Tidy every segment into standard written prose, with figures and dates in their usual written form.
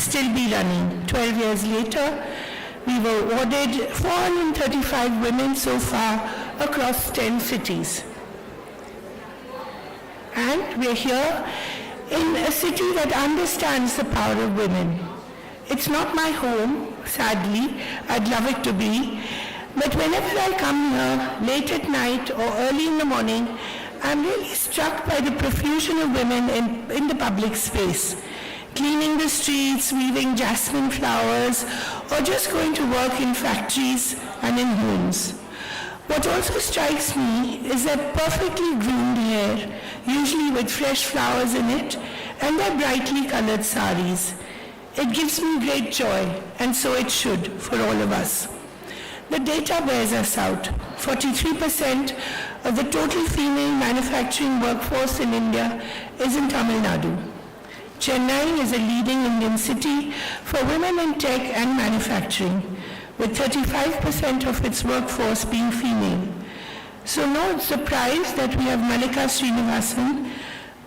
still be running. 12 years later, we were awarded 435 women so far across 10 cities. And we're here in a city that understands the power of women. It's not my home, sadly. I'd love it to be. But whenever I come here, late at night or early in the morning, I'm really struck by the profusion of women in the public space, cleaning the streets, weaving jasmine flowers, or just going to work in factories and in homes. What also strikes me is their perfectly groomed hair, usually with fresh flowers in it, and their brightly colored saris. It gives me great joy, and so it should for all of us. The data bears us out. 43% of the total female manufacturing workforce in India is in Tamil Nadu. Chennai is a leading Indian city for women in tech and manufacturing, with 35% of its workforce being female. So no surprise that we have Malika Srinivasan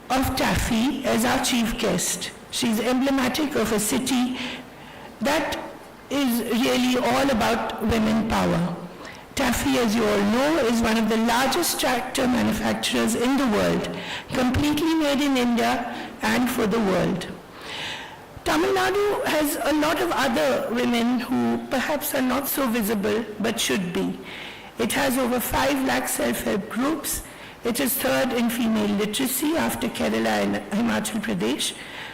of Taffy as our chief guest. She's emblematic of a city that is really all about women power. Taffy, as you all know, is one of the largest tractor manufacturers in the world, completely made in India and for the world. Tamil Nadu has a lot of other women who perhaps are not so visible but should be. It has over 5 lakh self-help groups. It is third in female literacy after Kerala and Himachal Pradesh,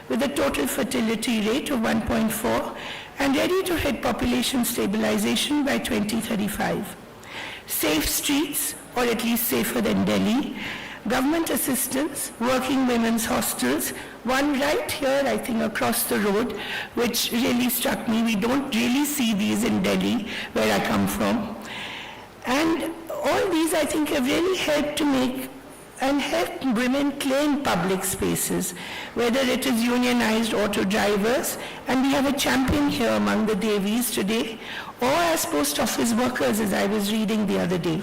with a total fertility rate of 1.4 and ready to hit population stabilization by 2035. Safe streets, or at least safer than Delhi, government assistance, working women's hostels, one right here, I think, across the road, which really struck me. We don't really see these in Delhi, where I come from. And all these, I think, have really helped to make and help women claim public spaces, whether it is unionized auto drivers, and we have a champion here among the Devis today, or as post office workers, as I was reading the other day.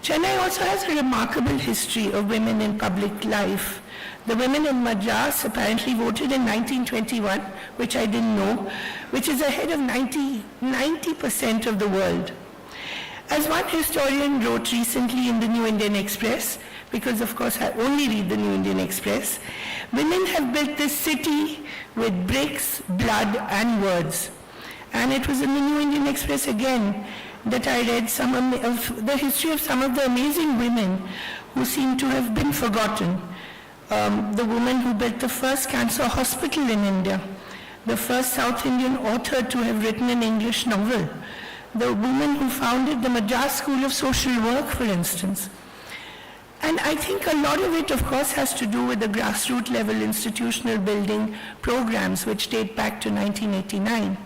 Chennai also has a remarkable history of women in public life. The women in Madras apparently voted in 1921, which I didn't know, which is ahead of 90% of the world. As one historian wrote recently in the New Indian Express, because of course I only read the New Indian Express, women have built this city with bricks, blood, and words. And it was in the New Indian Express again that I read some of the history of some of the amazing women who seem to have been forgotten. The woman who built the first cancer hospital in India, the first South Indian author to have written an English novel, the woman who founded the Madras School of Social Work, for instance. And I think a lot of it, of course, has to do with the grassroots level institutional building programs which date back to 1989.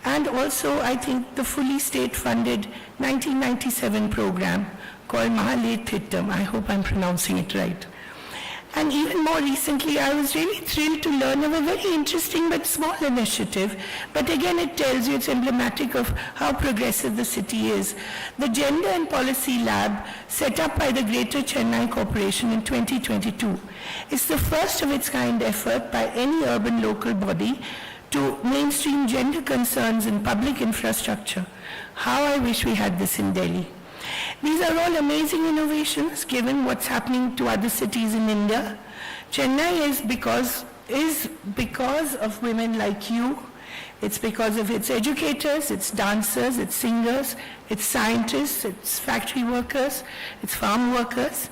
And also, I think, the fully state-funded 1997 program called Mahalet Thittam. I hope I'm pronouncing it right. And even more recently, I was really thrilled to learn of a very interesting but small initiative. But again, it tells you it's emblematic of how progressive the city is. The Gender and Policy Lab, set up by the Greater Chennai Corporation in 2022, is the first of its kind effort by any urban local body to mainstream gender concerns in public infrastructure. How I wish we had this in Delhi. These are all amazing innovations given what's happening to other cities in India. Chennai is because of women like you. It's because of its educators, its dancers, its singers, its scientists, its factory workers, its farm workers.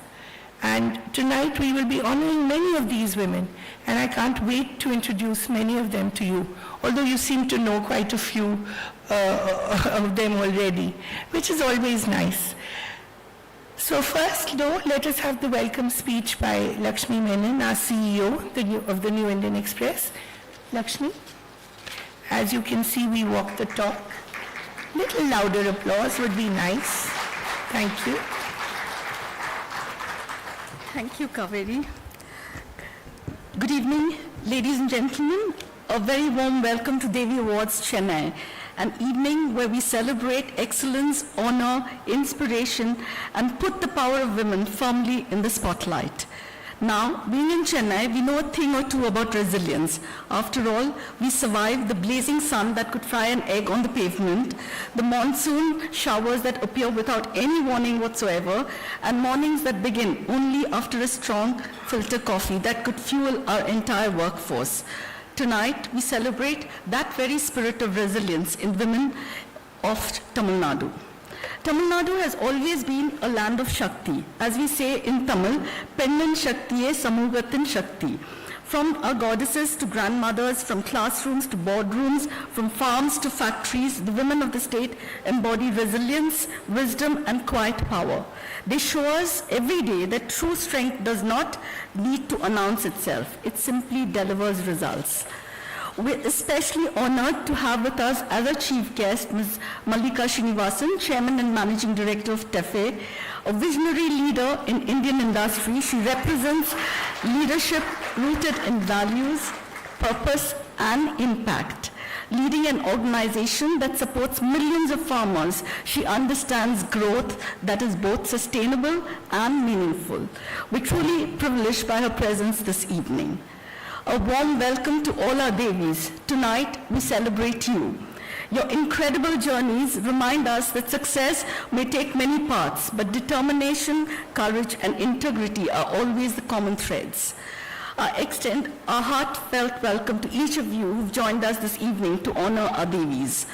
And tonight we will be honoring many of these women, and I can't wait to introduce many of them to you, although you seem to know quite a few of them already, which is always nice. So first, though, let us have the welcome speech by Lakshmi Menon, our CEO of the New Indian Express. Lakshmi, as you can see, we walk the talk. Little louder applause would be nice. Thank you. Thank you, Kaveri. Good evening, ladies and gentlemen. A very warm welcome to Devi Awards, Chennai, an evening where we celebrate excellence, honor, inspiration, and put the power of women firmly in the spotlight. Now, being in Chennai, we know a thing or two about resilience. After all, we survived the blazing sun that could fry an egg on the pavement, the monsoon showers that appear without any warning whatsoever, and mornings that begin only after a strong filter coffee that could fuel our entire workforce. Tonight, we celebrate that very spirit of resilience in women of Tamil Nadu. Tamil Nadu has always been a land of Shakti. As we say in Tamil, Pennan Shaktiye Samugathin Shakti. From our goddesses to grandmothers, from classrooms to boardrooms, from farms to factories, the women of the state embody resilience, wisdom, and quiet power. They show us every day that true strength does not need to announce itself. It simply delivers results. We're especially honored to have with us as our chief guest, Ms. Mallika Srinivasan, Chairman and Managing Director of TEFE, a visionary leader in Indian industry. She represents leadership rooted in values, purpose, and impact. Leading an organization that supports millions of farmers, she understands growth that is both sustainable and meaningful. We're truly privileged by her presence this evening. A warm welcome to all our Devis. Tonight, we celebrate you. Your incredible journeys remind us that success may take many paths, but determination, courage, and integrity are always the common threads. I extend our heartfelt welcome to each of you who've joined us this evening to honor our Devis.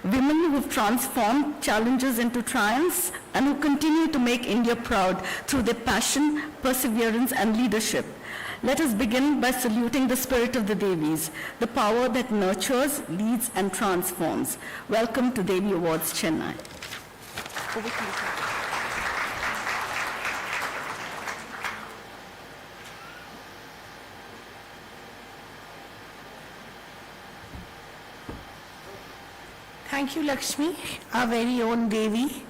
Women who have transformed challenges into triumphs and who continue to make India proud through their passion, perseverance, and leadership. Let us begin by saluting the spirit of the Devis, the power that nurtures, leads, and transforms. Welcome to Devi Awards, Chennai. Over to you. Thank you, Lakshmi, our very own Devi.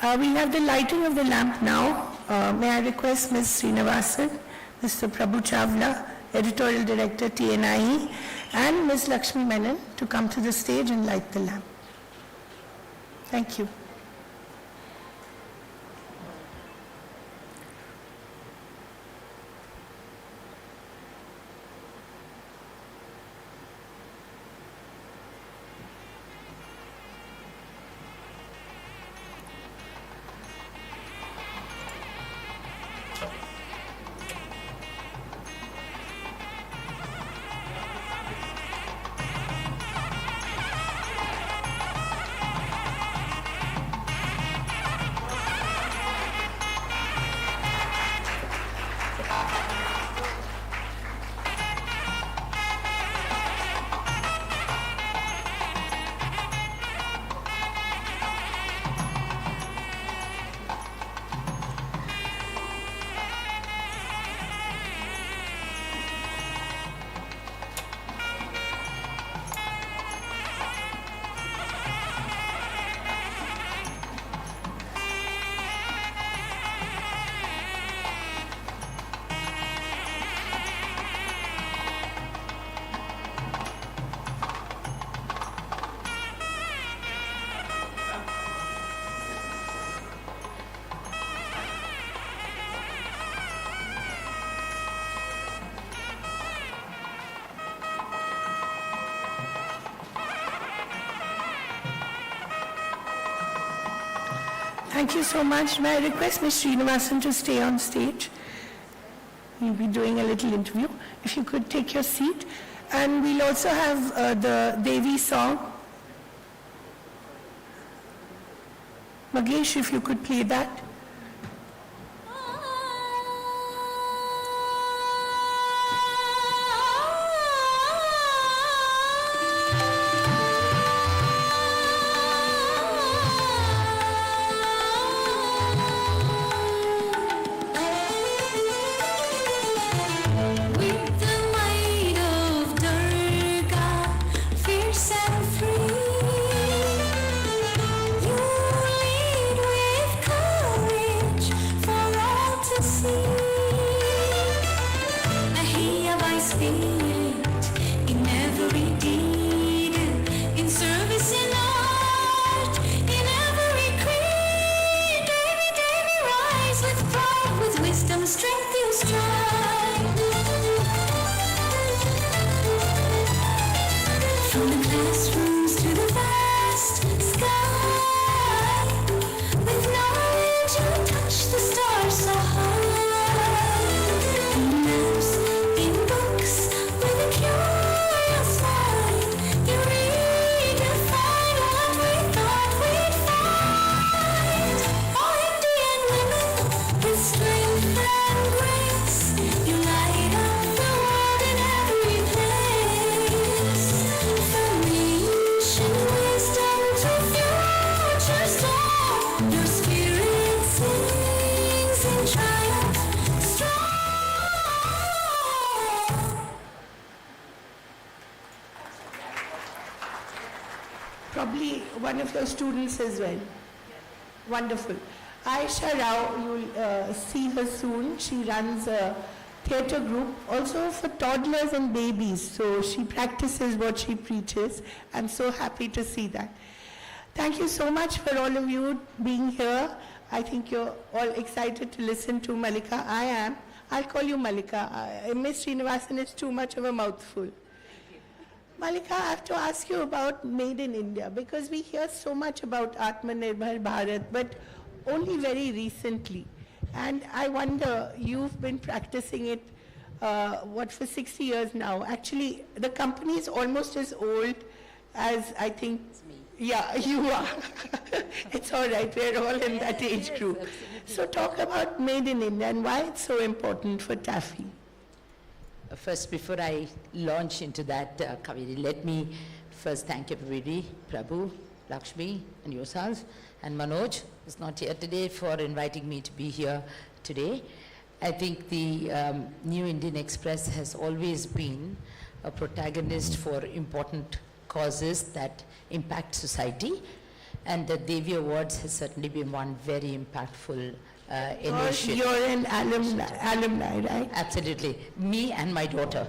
We have the lighting of the lamp now. May I request Ms. Srinivasan, Mr. Prabhu Chawla, Editorial Director, TNIE, and Ms. Lakshmi Menon to come to the stage and light the lamp. Thank you. Thank you so much. May I request Ms. Srinivasan to stay on stage? We'll be doing a little interview. If you could take your seat. And we'll also have the Devi song. Magesh, if you could play that. Free, you lead with From the classrooms to the vast sky, with knowledge you touch the stars so high. In maps, in books, with a curious mind, you read and find what we thought we'd find. All Indian women with strength and grace, you light up the world in every place. From ancient wisdom to future storm, your spirit sings in triumph strong. Probably one of your students as well. Wonderful. Aisha Rao, you'll see her soon. She runs a theatre group also for toddlers and babies. So she practices what she preaches. I'm so happy to see that. Thank you so much for all of you being here. I think you're all excited to listen to Malika. I am. I'll call you Malika. Miss Srinivasan is too much of a mouthful. Malika, I have to ask you about Made in India, because we hear so much about Atmanirbhar Bharat, but only very recently. And I wonder, you've been practicing it, for 60 years now. Actually, the company is almost as old as, I think, yeah, you are. It's all right, we're all in that age group. So talk about Made in India and why it's so important for Taffy. First, before I launch into that, Kaveri, let me first thank everybody, Prabhu, Lakshmi, and yourselves, and Manoj is not here today, for inviting me to be here today. I think the New Indian Express has always been a protagonist for important causes that impact society, and the Devi Awards has certainly been one very impactful initiative. You're an alumni, right? Absolutely. Me and my daughter.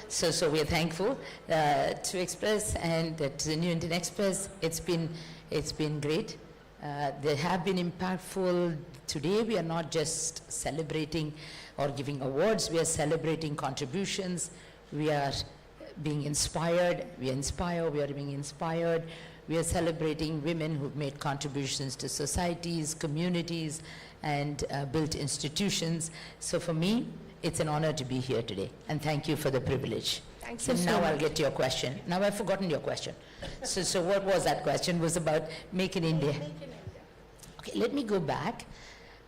So we are thankful to Express and to the New Indian Express. It's been great. They have been impactful. Today we are not just celebrating or giving awards. We are celebrating contributions. We are being inspired. We inspire. We are being inspired. We are celebrating women who've made contributions to societies, communities, and built institutions. So for me, it's an honor to be here today, and thank you for the privilege. Thank So you so now I'll much. get to your question. Now I've forgotten your question. So what was that question? It was about Make in India. Okay, let me go back.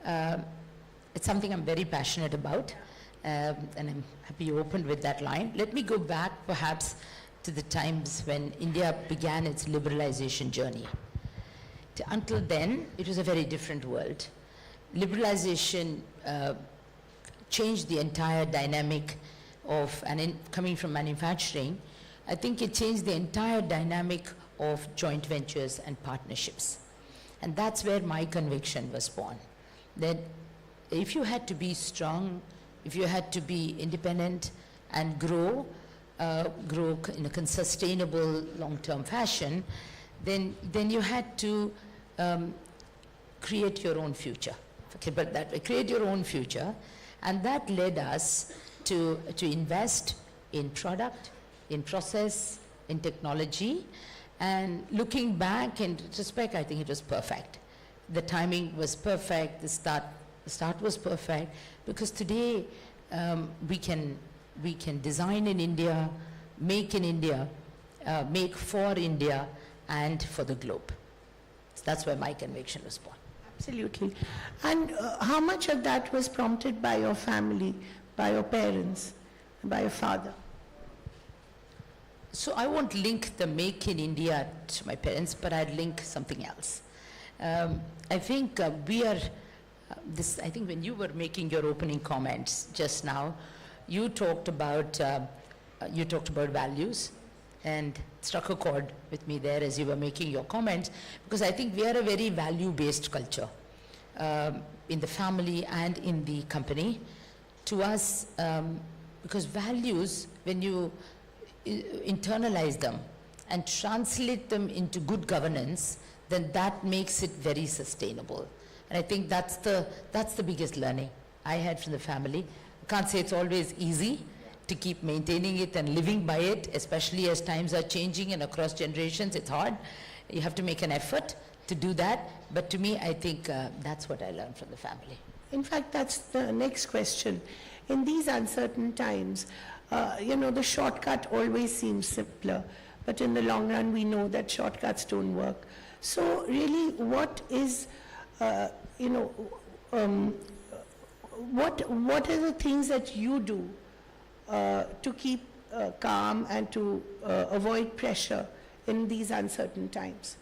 It's something I'm very passionate about, and I'm happy you opened with that line. Let me go back perhaps to the times when India began its liberalization journey. Until then, it was a very different world. Liberalization changed the entire dynamic of, coming from manufacturing, I think it changed the entire dynamic of joint ventures and partnerships. And that's where my conviction was born, that if you had to be strong, if you had to be independent and grow in a sustainable long-term fashion, then you had to create your own future. Okay, but that way, create your own future, and that led us to invest in product, in process, in technology, and looking back in retrospect, I think it was perfect. The timing was perfect, the start was perfect, because today we can design in India, make in India, make for India, and for the globe. So that's where my conviction was born. Absolutely. And how much of that was prompted by your family, by your parents, by your father? So I won't link the Make in India to my parents, but I'd link something else. I think we are, I think when you were making your opening comments just now, you talked about values, and struck a chord with me there as you were making your comments, because I think we are a very value-based culture in the family and in the company. To us, because values, when you internalize them and translate them into good governance, then that makes it very sustainable. And I think that's the biggest learning I had from the family. I can't say it's always easy to keep maintaining it and living by it, especially as times are changing and across generations, it's hard. You have to make an effort to do that. But to me, I think that's what I learned from the family. In fact, that's the next question. In these uncertain times, the shortcut always seems simpler, but in the long run, we know that shortcuts don't work. So really, what is, what are the things that you do to keep calm and to avoid pressure in these uncertain times?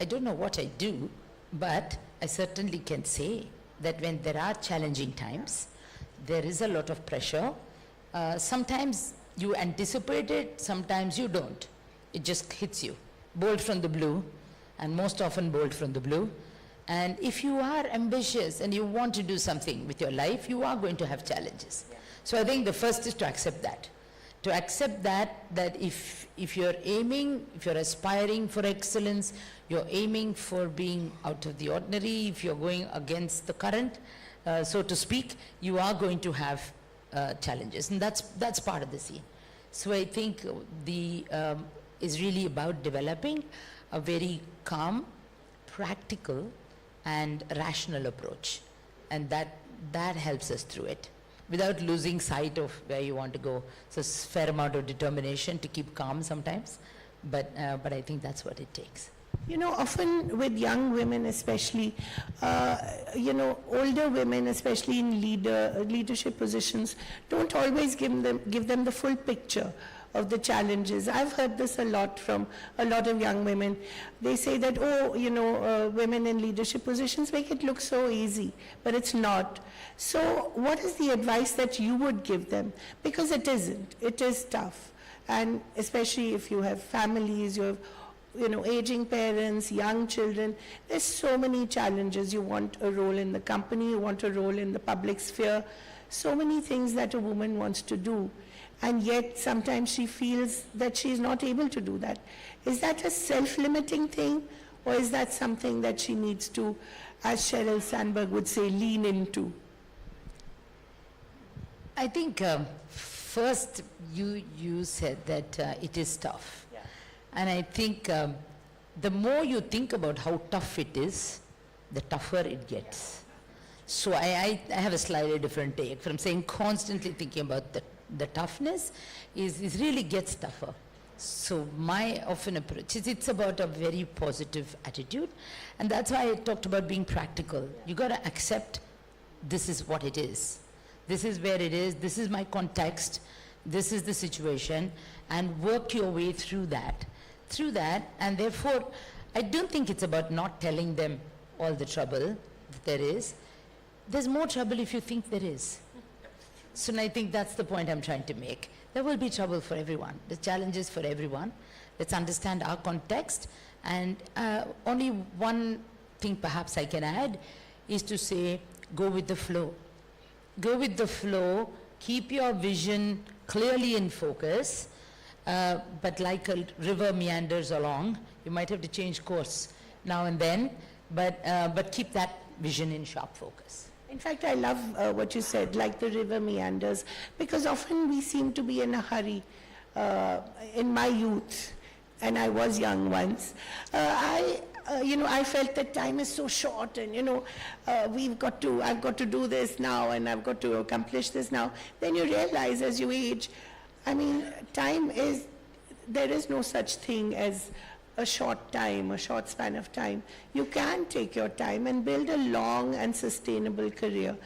I don't know what I do, but I certainly can say that when there are challenging times, there is a lot of pressure. Sometimes you anticipate it, sometimes you don't. It just hits you, bolt from the blue, and most often bolt from the blue. And if you are ambitious and you want to do something with your life, you are going to have challenges. So I think the first is to accept that. To accept that if you're aiming, if you're aspiring for excellence, you're aiming for being out of the ordinary, if you're going against the current, so to speak, you are going to have challenges, and that's part of the scene. So I think is really about developing a very calm, practical, and rational approach, and that helps us through it, without losing sight of where you want to go. So it's a fair amount of determination to keep calm sometimes, but I think that's what it takes. Often with young women especially, older women, especially in leadership positions, don't always give them the full picture of the challenges. I've heard this a lot from a lot of young women. They say that, women in leadership positions make it look so easy, but it's not. So what is the advice that you would give them? Because it isn't. It is tough. And especially if you have families, you have aging parents, young children, there's so many challenges. You want a role in the company, you want a role in the public sphere, so many things that a woman wants to do. And yet sometimes she feels that she's not able to do that. Is that a self-limiting thing, or is that something that she needs to, as Sheryl Sandberg would say, lean into? I think first you said that it is tough. Yeah. And I think the more you think about how tough it is, the tougher it gets. So I have a slightly different take from saying constantly thinking about the toughness is really gets tougher. So my often approach is it's about a very positive attitude, and that's why I talked about being practical. You got to accept this is what it is. This is where it is. This is my context. This is the situation, and work your way through that. And therefore, I don't think it's about not telling them all the trouble that there is. There's more trouble if you think there is. So I think that's the point I'm trying to make. There will be trouble for everyone. The challenges for everyone. Let's understand our context. And only one thing perhaps I can add is to say, go with the flow. Go with the flow. Keep your vision clearly in focus. But like a river meanders along, you might have to change course now and then, but keep that vision in sharp focus. In fact, I love what you said, like the river meanders, because often we seem to be in a hurry. In my youth, and I was young once, I felt that time is so short, and I've got to do this now, and I've got to accomplish this now. Then you realize as you age, there is no such thing as a short span of time. You can take your time and build a long and sustainable career.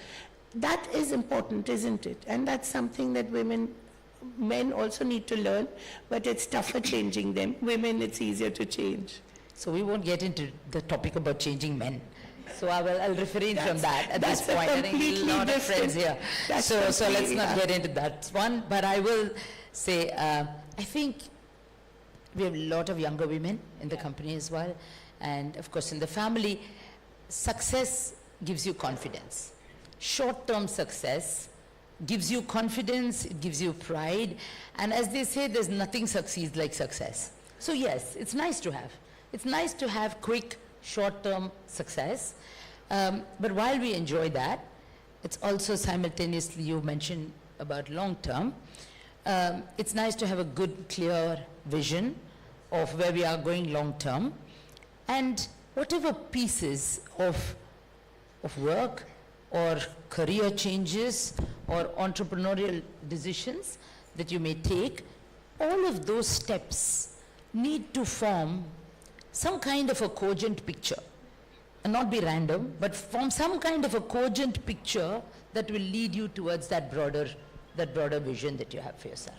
That is important, isn't it? And that's something that men also need to learn, but it's tougher changing them. Women, it's easier to change. So we won't get into the topic about changing men. So I'll refrain from that at this point. I think a lot of friends here. So let's not get into that one. But I will say, I think we have a lot of younger women in the company as well. And of course, in the family, success gives you confidence. Short-term success gives you confidence, it gives you pride. And as they say, there's nothing succeeds like success. So yes, it's nice to have. It's nice to have quick, short-term success. But while we enjoy that, It's also simultaneously, you mentioned about long term. It's nice to have a good, clear vision of where we are going long term. And whatever pieces of work or career changes or entrepreneurial decisions that you may take, all of those steps need to form some kind of a cogent picture. And not be random, but form some kind of a cogent picture that will lead you towards that broader vision that you have for yourself.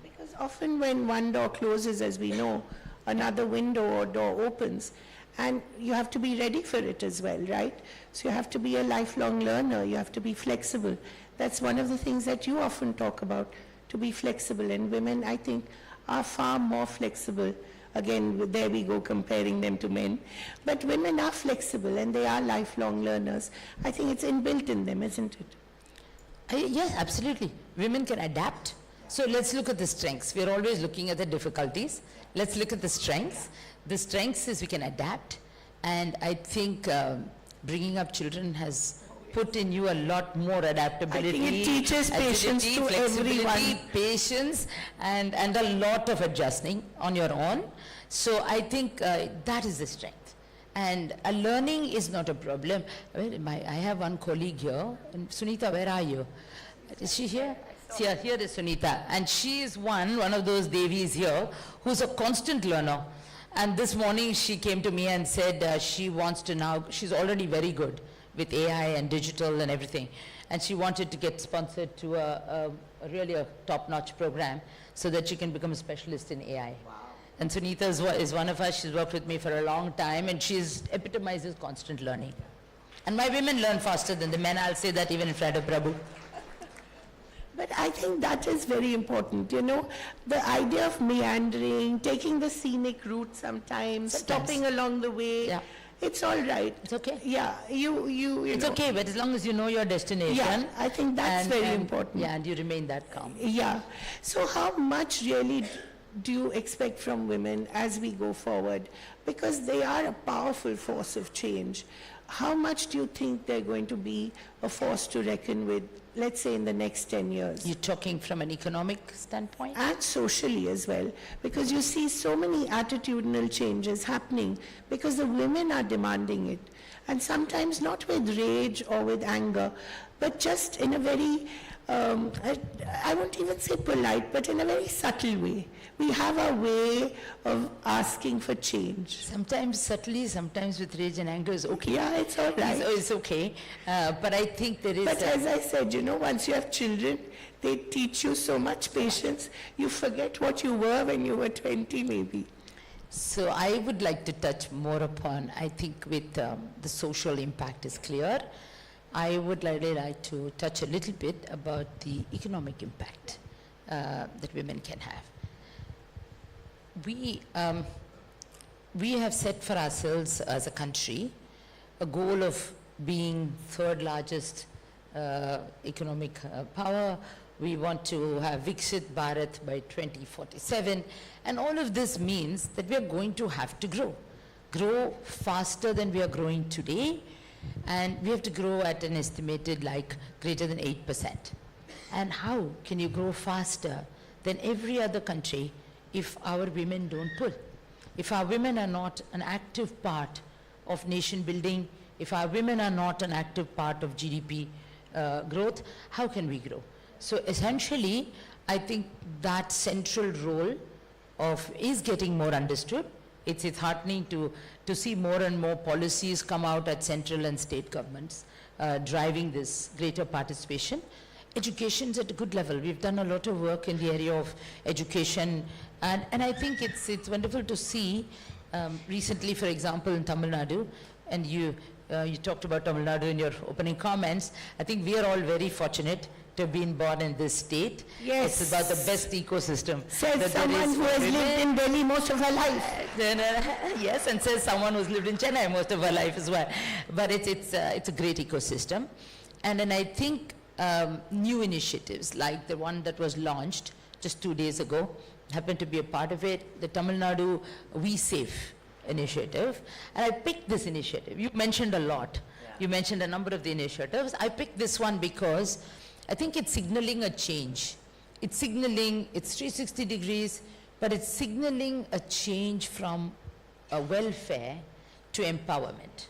Because often when one door closes, as we know, another window or door opens, and you have to be ready for it as well, right? So you have to be a lifelong learner, you have to be flexible. That's one of the things that you often talk about, to be flexible, and women, I think, are far more flexible. Again, there we go comparing them to men. But women are flexible and they are lifelong learners. I think it's inbuilt in them, isn't it? Yes, absolutely. Women can adapt. So let's look at the strengths. We're always looking at the difficulties. Let's look at the strengths. The strengths is we can adapt. And I think bringing up children has put in you a lot more adaptability. I think it teaches patience to everyone. Patience, and a lot of adjusting on your own. So I think that is the strength. And learning is not a problem. I have one colleague here. And Sunita, where are you? Is she here? Here is Sunita. And she is one of those Devis here who's a constant learner. And this morning she came to me and said she wants to now, she's already very good with AI and digital and everything. And she wanted to get sponsored to a really top-notch program so that she can become a specialist in AI. Wow. And Sunita is one of us. She's worked with me for a long time, and she epitomizes constant learning. And my women learn faster than the men. I'll say that even in front of Prabhu. But I think that is very important, you know, the idea of meandering, taking the scenic route sometimes, stopping along the way. Yeah. It's all right. It's okay. Yeah, you It's know. okay, but as long as you know your destination. Yeah, I think that's very important. Yeah, and you remain that calm. Yeah. So how much really do you expect from women as we go forward? Because they are a powerful force of change. How much do you think they're going to be a force to reckon with, let's say, in the next 10 years? You're talking from an economic standpoint? And socially as well, because you see so many attitudinal changes happening because the women are demanding it. And sometimes not with rage or with anger, but just in a very, I won't even say polite, but in a very subtle way. We have a way of asking for change. Sometimes subtly, sometimes with rage and anger is okay. Yeah, it's all right. It's okay. But I think there is... But as I said, you know, once you have children, they teach you so much patience, you forget what you were when you were 20 maybe. So I would like to touch more upon, I think with the social impact is clear. I would really like to touch a little bit about the economic impact that women can have. We have set for ourselves as a country a goal of being third largest economic power. We want to have Viksit Bharat by 2047. And all of this means that we are going to have to grow faster than we are growing today. And we have to grow at an estimated like greater than 8%. And how can you grow faster than every other country if our women don't pull? If our women are not an active part of nation building, if our women are not an active part of GDP growth, how can we grow? So essentially, I think that central role is getting more understood. It's heartening to see more and more policies come out at central and state governments driving this greater participation. Education's at a good level. We've done a lot of work in the area of education, and I think it's wonderful to see recently, for example, in Tamil Nadu, and you talked about Tamil Nadu in your opening comments. I think we are all very fortunate to have been born in this state. Yes. It's about the best ecosystem. Says someone who has lived in Delhi most of her life. Yes, and says someone who's lived in Chennai most of her life as well. But it's a great ecosystem. And then I think new initiatives like the one that was launched just 2 days ago, happened to be a part of it, the Tamil Nadu We Safe initiative. And I picked this initiative. You mentioned a lot. You mentioned a number of the initiatives. I picked this one because I think it's signaling a change. It's signaling, it's 360 degrees, but it's signaling a change from welfare to empowerment.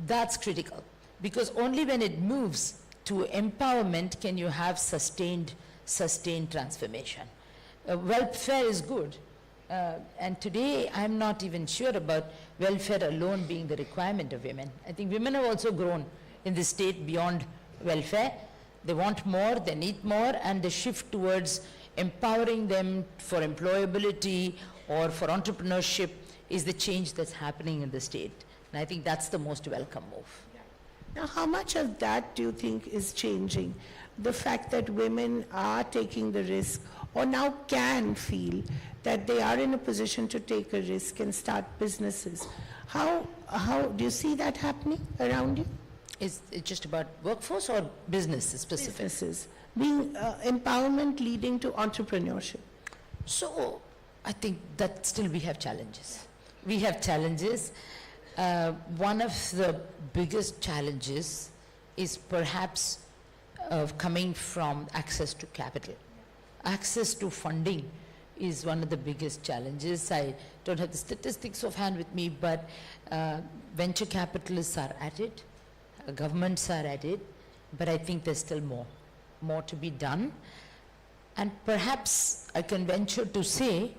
That's critical, because only when it moves to empowerment can you have sustained transformation. Welfare is good, and today I'm not even sure about welfare alone being the requirement of women. I think women have also grown in this state beyond welfare. They want more, they need more, and the shift towards empowering them for employability or for entrepreneurship is the change that's happening in the state. And I think that's the most welcome move. Now, how much of that do you think is changing? The fact that women are taking the risk or now can feel that they are in a position to take a risk and start businesses. How do you see that happening around you? Is it just about workforce or business specific? Businesses. Being empowerment leading to entrepreneurship. So I think that still we have challenges. We have challenges. One of the biggest challenges is perhaps coming from access to capital. Access to funding is one of the biggest challenges. I don't have the statistics offhand with me, but venture capitalists are at it, governments are at it, but I think there's still more to be done. And perhaps I can venture to say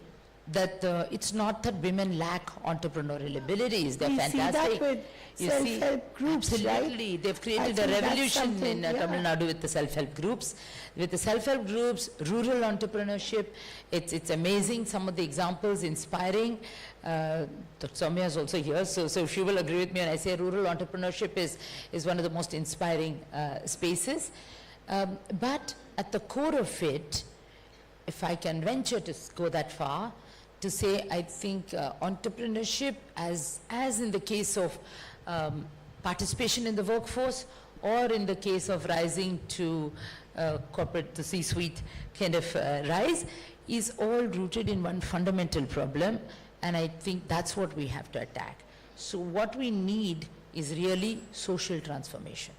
that it's not that women lack entrepreneurial abilities. They're We fantastic. see that with self-help groups, absolutely. right? They've created I a think that's revolution something, in yeah. Tamil Nadu with the self-help groups. With the self-help groups, rural entrepreneurship, it's amazing. Some of the examples inspiring. Dr. Soumya is also here, so she will agree with me when I say rural entrepreneurship is one of the most inspiring spaces. But at the core of it, if I can venture to go that far, to say I think entrepreneurship as in the case of participation in the workforce or in the case of rising to corporate, the C-suite kind of rise, is all rooted in one fundamental problem, and I think that's what we have to attack. So what we need is really social transformation.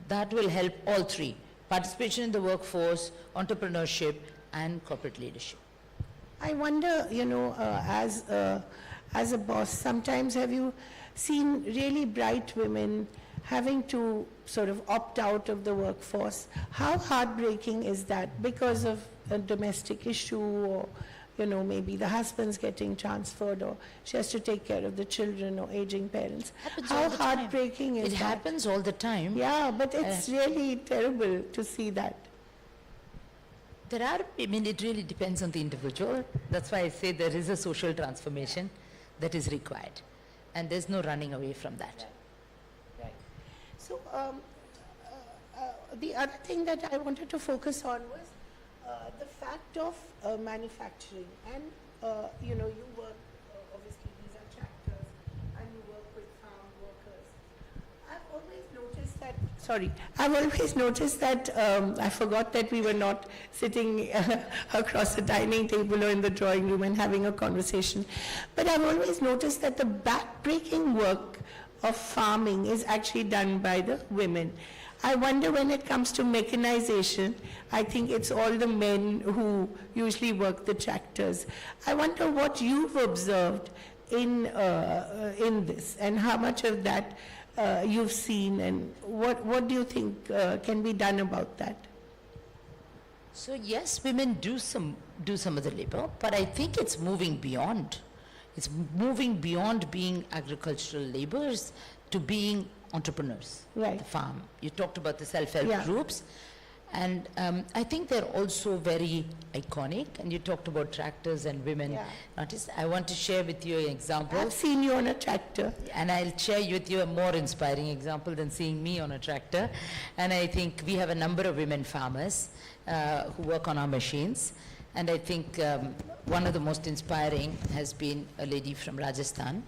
That will help all three: participation in the workforce, entrepreneurship, and corporate leadership. I wonder, as a boss, sometimes have you seen really bright women having to sort of opt out of the workforce? How heartbreaking is that because of a domestic issue, or, maybe the husband's getting transferred, or she has to take care of the children or aging parents? Happens How all the time. heartbreaking is It that? happens all the time. Yeah, but it's really terrible to see that. It really depends on the individual. That's why I say there is a social transformation that is required. And there's no running away from that. Right. So the other thing that I wanted to focus on was the fact of manufacturing. And, you work, obviously these are tractors, and you work with farm workers. I've always noticed that, I forgot that we were not sitting across the dining table or in the drawing room and having a conversation. But I've always noticed that the back-breaking work of farming is actually done by the women. I wonder when it comes to mechanization, I think it's all the men who usually work the tractors. I wonder what you've observed in this, and how much of that you've seen, and what do you think can be done about that? So yes, women do some of the labor, but I think it's moving beyond. It's moving beyond being agricultural laborers to being entrepreneurs. Right. The farm. You talked about the self-help Yeah. groups, and I think they're also very iconic. And you talked about tractors and women. Yeah. Artists. I want to share with you an example. I've seen you on a tractor. And I'll share with you a more inspiring example than seeing me on a tractor. And I think we have a number of women farmers who work on our machines. And I think one of the most inspiring has been a lady from Rajasthan.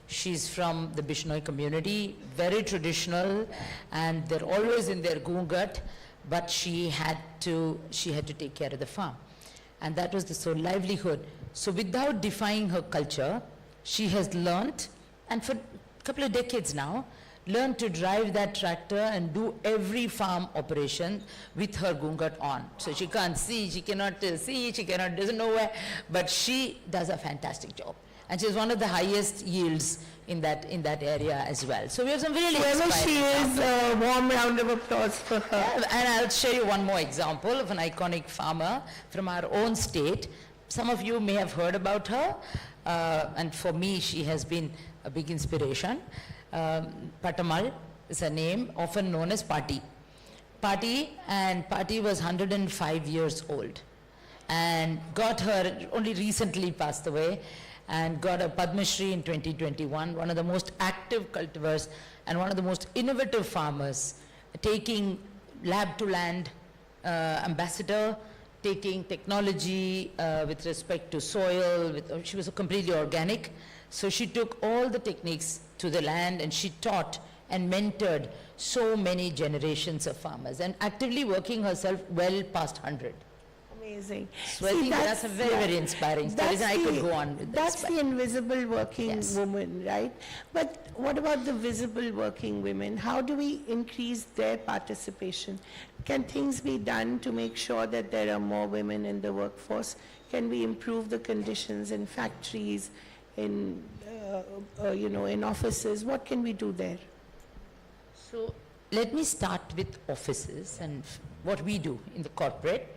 She's from the Bishnoi community, very traditional, and they're always in their gungat, but she had to take care of the farm. And that was the sole livelihood. So without defying her culture, she has learnt, and for a couple of decades now, learned to drive that tractor and do every farm operation with her gungat on. So she can't see, she cannot see, she cannot, doesn't know where, but she does a fantastic job. And she's one of the highest yields in that area as well. So we have some really Whoever she inspiring is, a warm round of applause for her. yeah, and I'll show you one more example of an iconic farmer from our own state. Some of you may have heard about her, and for me, she has been a big inspiration. Patamal is her name, often known as Pati. Pati was 105 years old, and got her, only recently passed away, and got a Padma Shri in 2021, one of the most active cultivars and one of the most innovative farmers, taking lab to land ambassador, taking technology with respect to soil, she was completely organic. So she took all the techniques to the land and she taught and mentored so many generations of farmers and actively working herself well past 100. Amazing. So I think that's a very, very inspiring story, and I could go on with this. That's the invisible working Yes. woman, right? But what about the visible working women? How do we increase their participation? Can things be done to make sure that there are more women in the workforce? Can we improve the conditions in factories, in in offices? What can we do there? So let me start with offices and what we do in the corporate.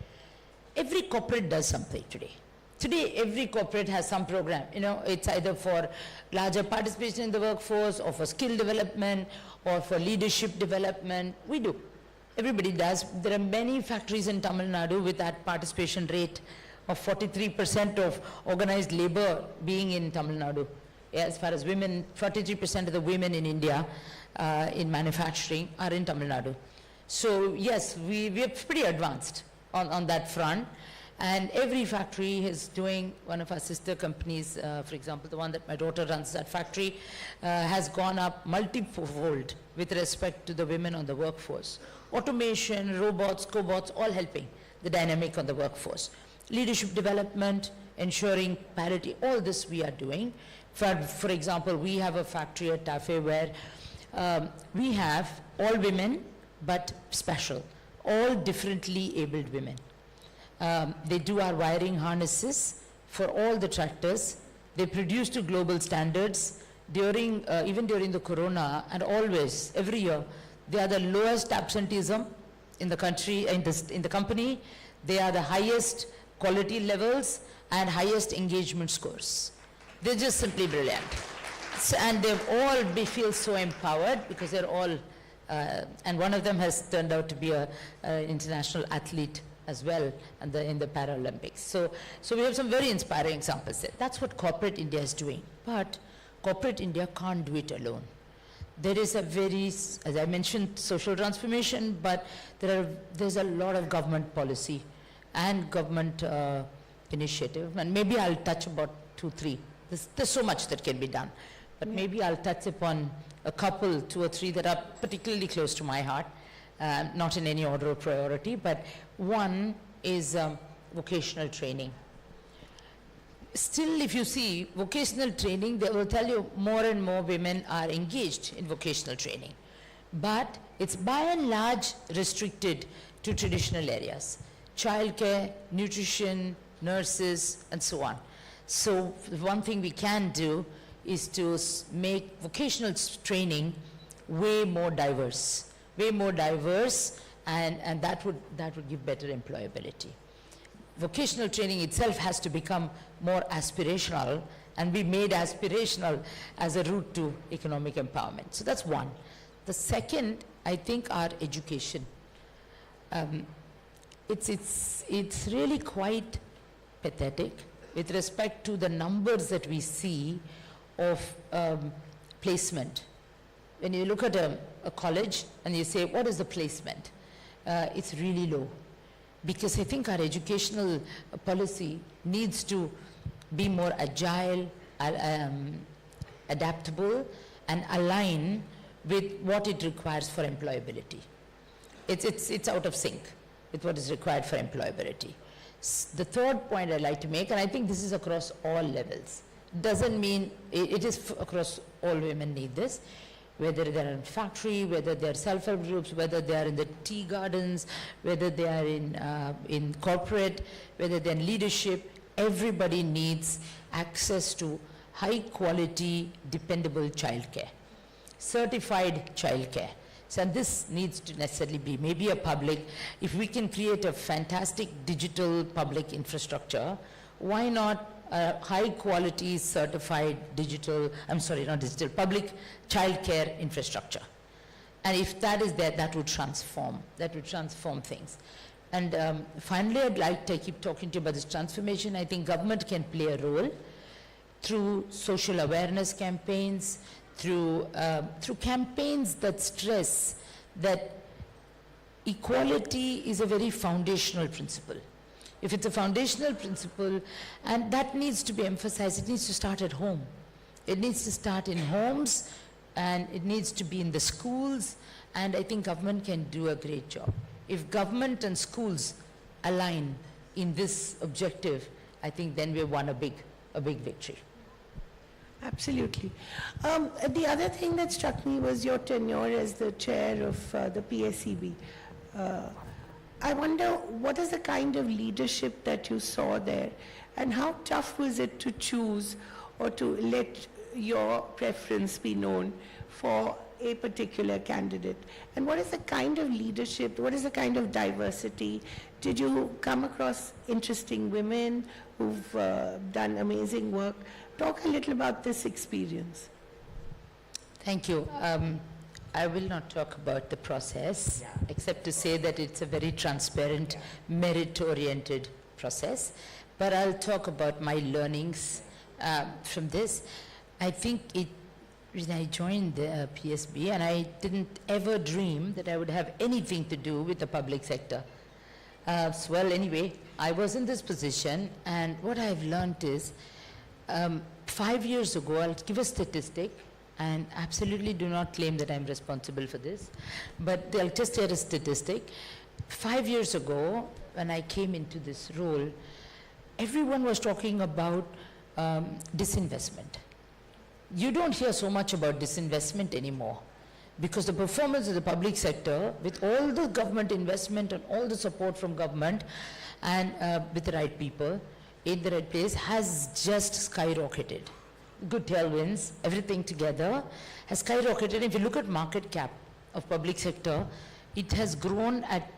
Every corporate does something today. Today, every corporate has some program. It's either for larger participation in the workforce, or for skill development, or for leadership development. We do. Everybody does. There are many factories in Tamil Nadu with that participation rate of 43% of organized labor being in Tamil Nadu. As far as women, 43% of the women in India in manufacturing are in Tamil Nadu. So yes, we are pretty advanced on that front. And every factory is doing, one of our sister companies, for example, the one that my daughter runs, that factory has gone up multifold with respect to the women on the workforce. Automation, robots, cobots, all helping the dynamic on the workforce. Leadership development, ensuring parity, all this we are doing. For example, we have a factory at Tafe where we have all women, but special, all differently abled women. They do our wiring harnesses for all the tractors. They produce to global standards even during the corona, and always, every year. They are the lowest absenteeism in the country, in the company. They are the highest quality levels and highest engagement scores. They're just simply brilliant. And they've all feel so empowered because they're all, and one of them has turned out to be an international athlete as well in the Paralympics. So we have some very inspiring examples there. That's what corporate India is doing. But corporate India can't do it alone. There is a very, as I mentioned, social transformation, but there's a lot of government policy and government initiative. And maybe I'll touch about 2, 3. There's so much that can be done. But maybe I'll touch upon a couple, 2 or 3 that are particularly close to my heart. Not in any order of priority, but one is vocational training. Still, if you see vocational training, they will tell you more and more women are engaged in vocational training. But it's by and large restricted to traditional areas. Childcare, nutrition, nurses, and so on. So one thing we can do is to make vocational training way more diverse, and that would give better employability. Vocational training itself has to become more aspirational and be made aspirational as a route to economic empowerment. So that's one. The second, I think, our education. It's really quite pathetic with respect to the numbers that we see of placement. When you look at a college and you say, what is the placement? It's really low. Because I think our educational policy needs to be more agile, adaptable, and align with what it requires for employability. It's out of sync with what is required for employability. The third point I'd like to make, and I think this is across all levels, doesn't mean, it is across all women need this, whether they're in factory, whether they're self-help groups, whether they are in the tea gardens, whether they are in corporate, whether they're in leadership. Everybody needs access to high-quality, dependable childcare, certified childcare. So and this needs to necessarily be maybe a public. If we can create a fantastic digital public infrastructure, why not a high-quality, certified digital, not digital, public childcare infrastructure? And if that is there, that would transform things. And finally, I'd like to keep talking to you about this transformation. I think government can play a role through social awareness campaigns, through campaigns that stress that equality is a very foundational principle. If it's a foundational principle, and that needs to be emphasized, it needs to start at home. It needs to start in homes, and it needs to be in the schools, and I think government can do a great job. If government and schools align in this objective, I think then we've won a big victory. Absolutely. The other thing that struck me was your tenure as the chair of the PSEB. I wonder, what is the kind of leadership that you saw there, and how tough was it to choose or to let your preference be known for a particular candidate? And what is the kind of leadership, what is the kind of diversity? Did you come across interesting women who've done amazing work? Talk a little about this experience. Thank you. I will not talk about the process, except to say that it's a very transparent, merit-oriented process. But I'll talk about my learnings from this. I think when I joined the PSB, and I didn't ever dream that I would have anything to do with the public sector. Well, anyway, I was in this position, and what I've learned is, 5 years ago, I'll give a statistic, and absolutely do not claim that I'm responsible for this, but I'll just share a statistic. 5 years ago, when I came into this role, everyone was talking about disinvestment. You don't hear so much about disinvestment anymore, because the performance of the public sector, with all the government investment and all the support from government, and with the right people, in the right place, has just skyrocketed. Good tailwinds, everything together has skyrocketed. If you look at market cap of public sector, it has grown at,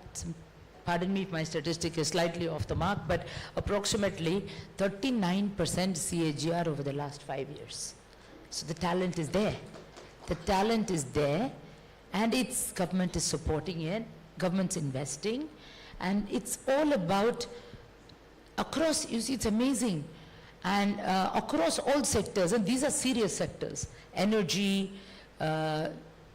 pardon me if my statistic is slightly off the mark, but approximately 39% CAGR over the last 5 years. So the talent is there. The talent is there, and its government is supporting it, government's investing, and it's all about across, you see, it's amazing. And across all sectors, and these are serious sectors: energy,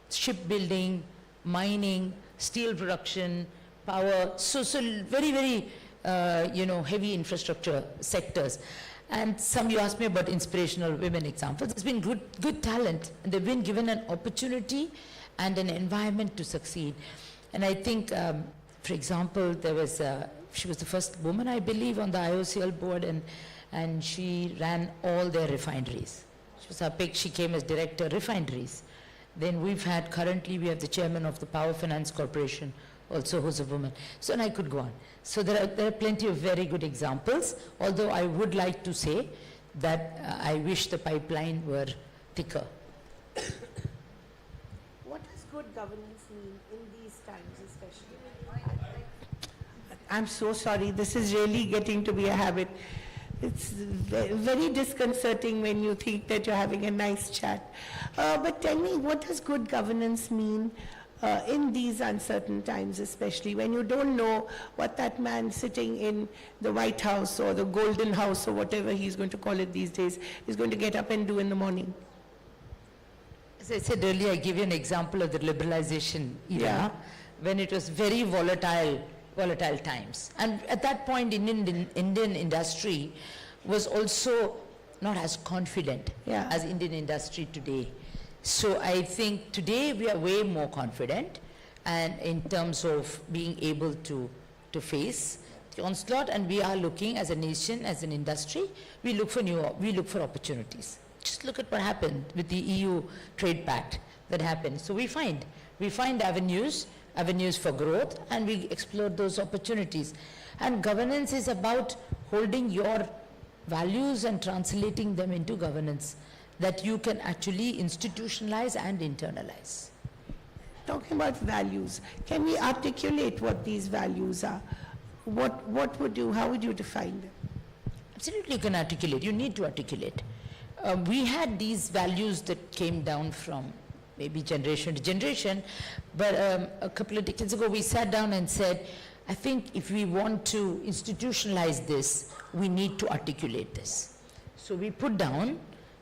shipbuilding, mining, steel production, power, so very, very, heavy infrastructure sectors. And some, you asked me about inspirational women examples. There's been good talent, and they've been given an opportunity and an environment to succeed. And I think, for example, she was the first woman, I believe, on the IOCL board, and she ran all their refineries. She was our pick. She came as director refineries. Then currently we have the chairman of the Power Finance Corporation, also who's a woman. So, and I could go on. So there are plenty of very good examples, although I would like to say that I wish the pipeline were thicker. What does good governance mean in these times especially? I'm so sorry, this is really getting to be a habit. It's very disconcerting when you think that you're having a nice chat. But tell me, what does good governance mean in these uncertain times, especially when you don't know what that man sitting in the White House or the Golden House or whatever he's going to call it these days is going to get up and do in the morning? As I said earlier, I give you an example of the liberalization era, when it was very volatile times. And at that point, Indian industry was also not as confident as Indian industry today. So I think today we are way more confident, and in terms of being able to face the onslaught, and we are looking as a nation, as an industry, we look for opportunities. Just look at what happened with the EU trade pact that happened. So we find avenues for growth, and we explore those opportunities. And governance is about holding your values and translating them into governance that you can actually institutionalize and internalize. Talking about values, can we articulate what these values are? What would you, how would you define them? Absolutely, you can articulate. You need to articulate. We had these values that came down from maybe generation to generation, but a couple of decades ago we sat down and said, I think if we want to institutionalize this, we need to articulate this. So we put down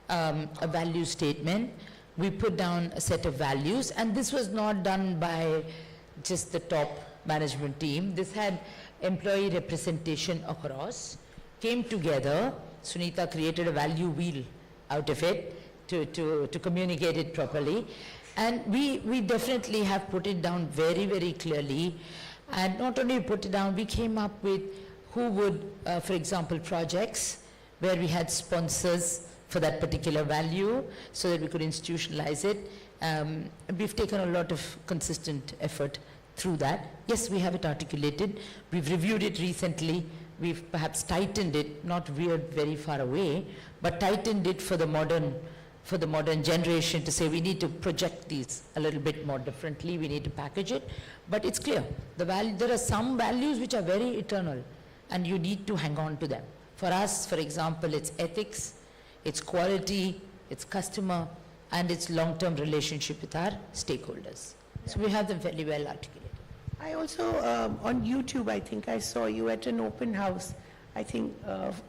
a value statement, we put down a set of values, and this was not done by just the top management team. This had employee representation across, came together. Sunita created a value wheel out of it to communicate it properly. And we definitely have put it down very, very clearly. And not only put it down, we came up with who would, for example, projects where we had sponsors for that particular value so that we could institutionalize it. We've taken a lot of consistent effort through that. Yes, we have it articulated. We've reviewed it recently. We've perhaps tightened it, not veered very far away, but tightened it for the modern generation to say we need to project these a little bit more differently, we need to package it. But it's clear, there are some values which are very eternal and you need to hang on to them. For us, for example, it's ethics, it's quality, it's customer, and it's long-term relationship with our stakeholders. So we have them fairly well articulated. I also, on YouTube, I think I saw you at an open house, I think,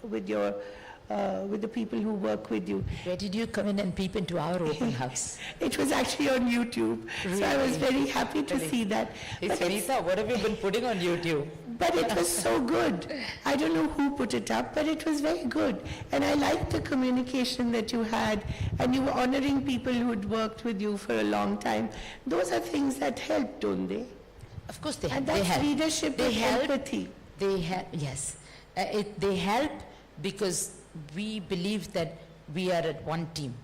with the people who work with you. Where did you come in and peep into our open house? It was actually on YouTube, so I was very happy to see that. Hey, But it's- Sunita, what have you been putting on YouTube? But it was so good. I don't know who put it up, but it was very good. And I liked the communication that you had, and you were honoring people who had worked with you for a long time. Those are things that help, don't they? Of course they And they that's help. leadership They with help. empathy. They help, yes. They help because we believe that we are at one team.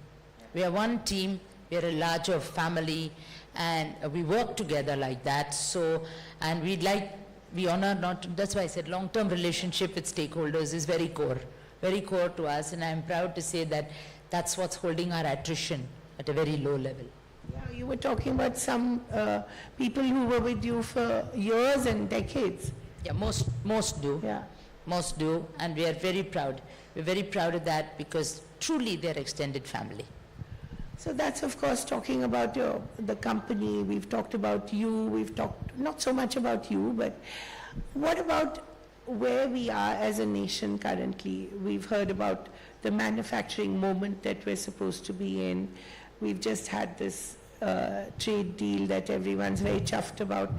We are one team, we are a larger family, and we work together like that. So, and we honor not, that's why I said long-term relationship with stakeholders is very core to us, and I'm proud to say that that's what's holding our attrition at a very low level. Yeah, you were talking about some people who were with you for years and decades. Yeah, most do. Yeah. Most do, and we are very proud. We're very proud of that because truly they're extended family. So that's, of course, talking about the company. We've talked about you. We've talked not so much about you, but what about where we are as a nation currently? We've heard about the manufacturing moment that we're supposed to be in. We've just had this trade deal that everyone's very chuffed about.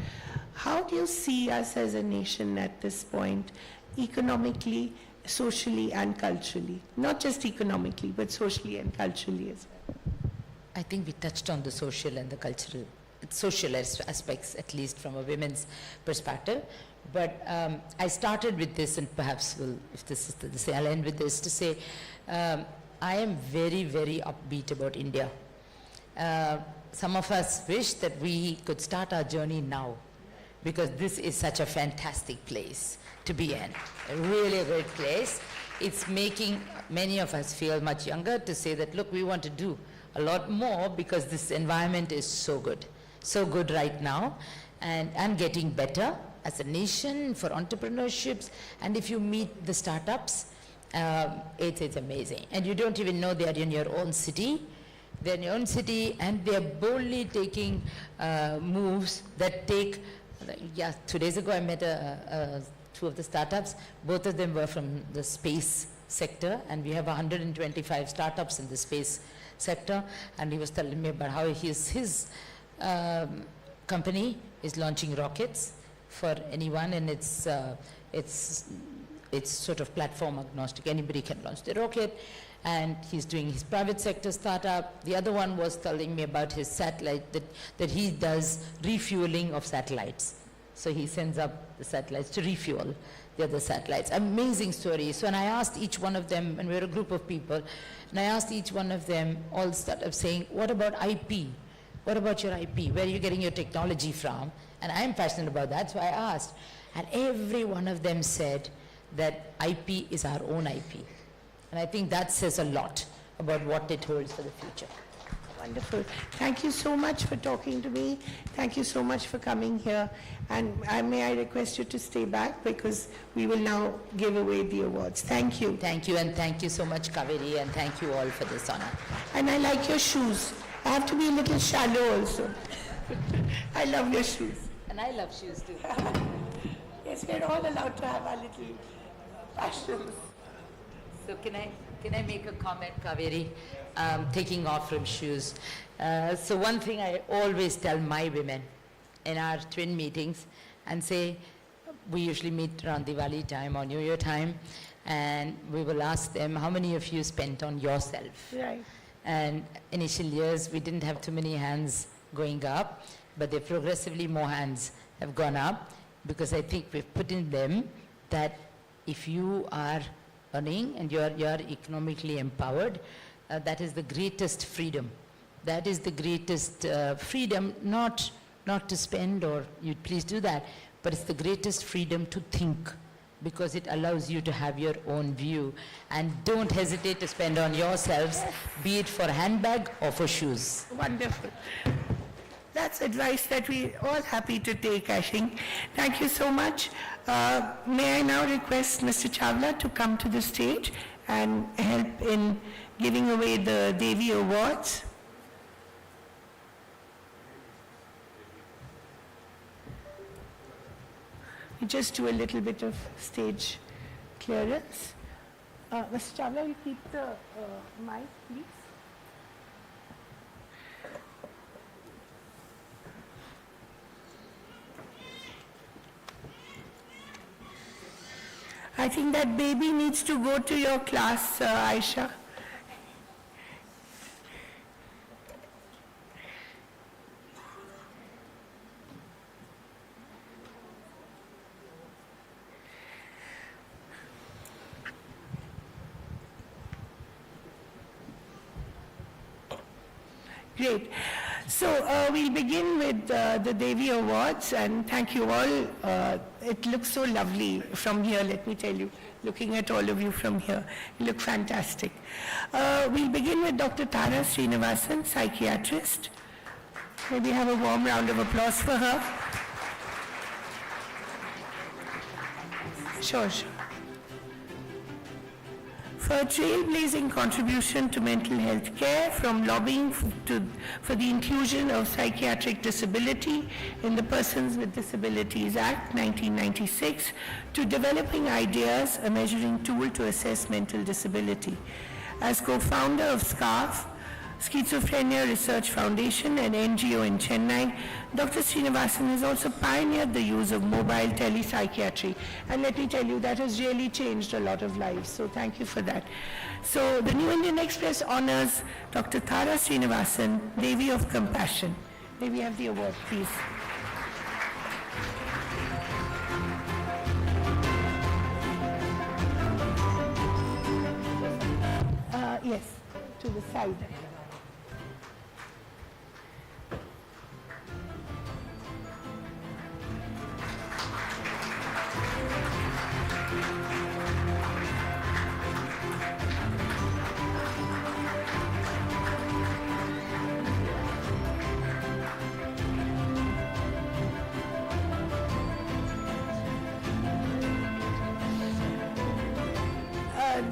How do you see us as a nation at this point, economically, socially, and culturally? Not just economically, but socially and culturally as well. I think we touched on the social and the cultural, social aspects, at least from a women's perspective. But I started with this, and perhaps if this is to say, I'll end with this to say, I am very, very upbeat about India. Some of us wish that we could start our journey now, because this is such a fantastic place to be in, a really great place. It's making many of us feel much younger to say that, look, we want to do a lot more because this environment is so good right now, and getting better as a nation for entrepreneurships. And if you meet the startups, it's amazing. And you don't even know they're in your own city. They're in your own city, and they're boldly taking moves that take, 2 days ago I met two of the startups. Both of them were from the space sector, and we have 125 startups in the space sector. And he was telling me about how his company is launching rockets for anyone, and it's sort of platform agnostic. Anybody can launch the rocket, and he's doing his private sector startup. The other one was telling me about his satellite, that he does refueling of satellites. So he sends up the satellites to refuel the other satellites. Amazing story. So, and I asked each one of them, and we were a group of people, and I asked each one of them, all started saying, what about IP? What about your IP? Where are you getting your technology from? And I am passionate about that, so I asked. And every one of them said that IP is our own IP. And I think that says a lot about what it holds for the future. Wonderful. Thank you so much for talking to me. Thank you so much for coming here. And may I request you to stay back because we will now give away the awards. Thank you. Thank you, and thank you so much, Kaveri, and thank you all for this honor. And I like your shoes. I have to be a little shallow also. I love your shoes. And I love shoes too. Yes, we're all allowed to have our little passions. So can I make a comment, Kaveri, taking off from shoes? So one thing I always tell my women in our twin meetings and say, we usually meet around Diwali time or New Year time, and we will ask them, how many of you spent on yourself? Right. And initial years, we didn't have too many hands going up, but they progressively more hands have gone up because I think we've put in them that if you are earning and you're economically empowered, that is the greatest freedom. That is the greatest freedom, not to spend or you'd please do that, but it's the greatest freedom to think because it allows you to have your own view. And don't hesitate to spend on yourselves, be it for a handbag or for shoes. Wonderful. That's advice that we're all happy to take, I think. Thank you so much. May I now request Mr. Chawla to come to the stage and help in giving away the Devi Awards. We just do a little bit of stage clearance. Mr. Chawla, you keep the mic, please. I think that baby needs to go to your class, Aisha. Great. So we'll begin with the Devi Awards, and thank you all. It looks so lovely from here, let me tell you, looking at all of you from here. You look fantastic. We'll begin with Dr. Tara Srinivasan, psychiatrist. Maybe have a warm round of applause for her. Sure. For a trailblazing contribution to mental health care, from lobbying for the inclusion of psychiatric disability in the Persons with Disabilities Act 1996, to developing ideas, a measuring tool to assess mental disability. As co-founder of SCARF, Schizophrenia Research Foundation, an NGO in Chennai, Dr. Srinivasan has also pioneered the use of mobile telepsychiatry. And let me tell you, that has really changed a lot of lives. So thank you for that. So the New Indian Express honors Dr. Tara Srinivasan, Devi of Compassion. May we have the award, please. Yes, to the side.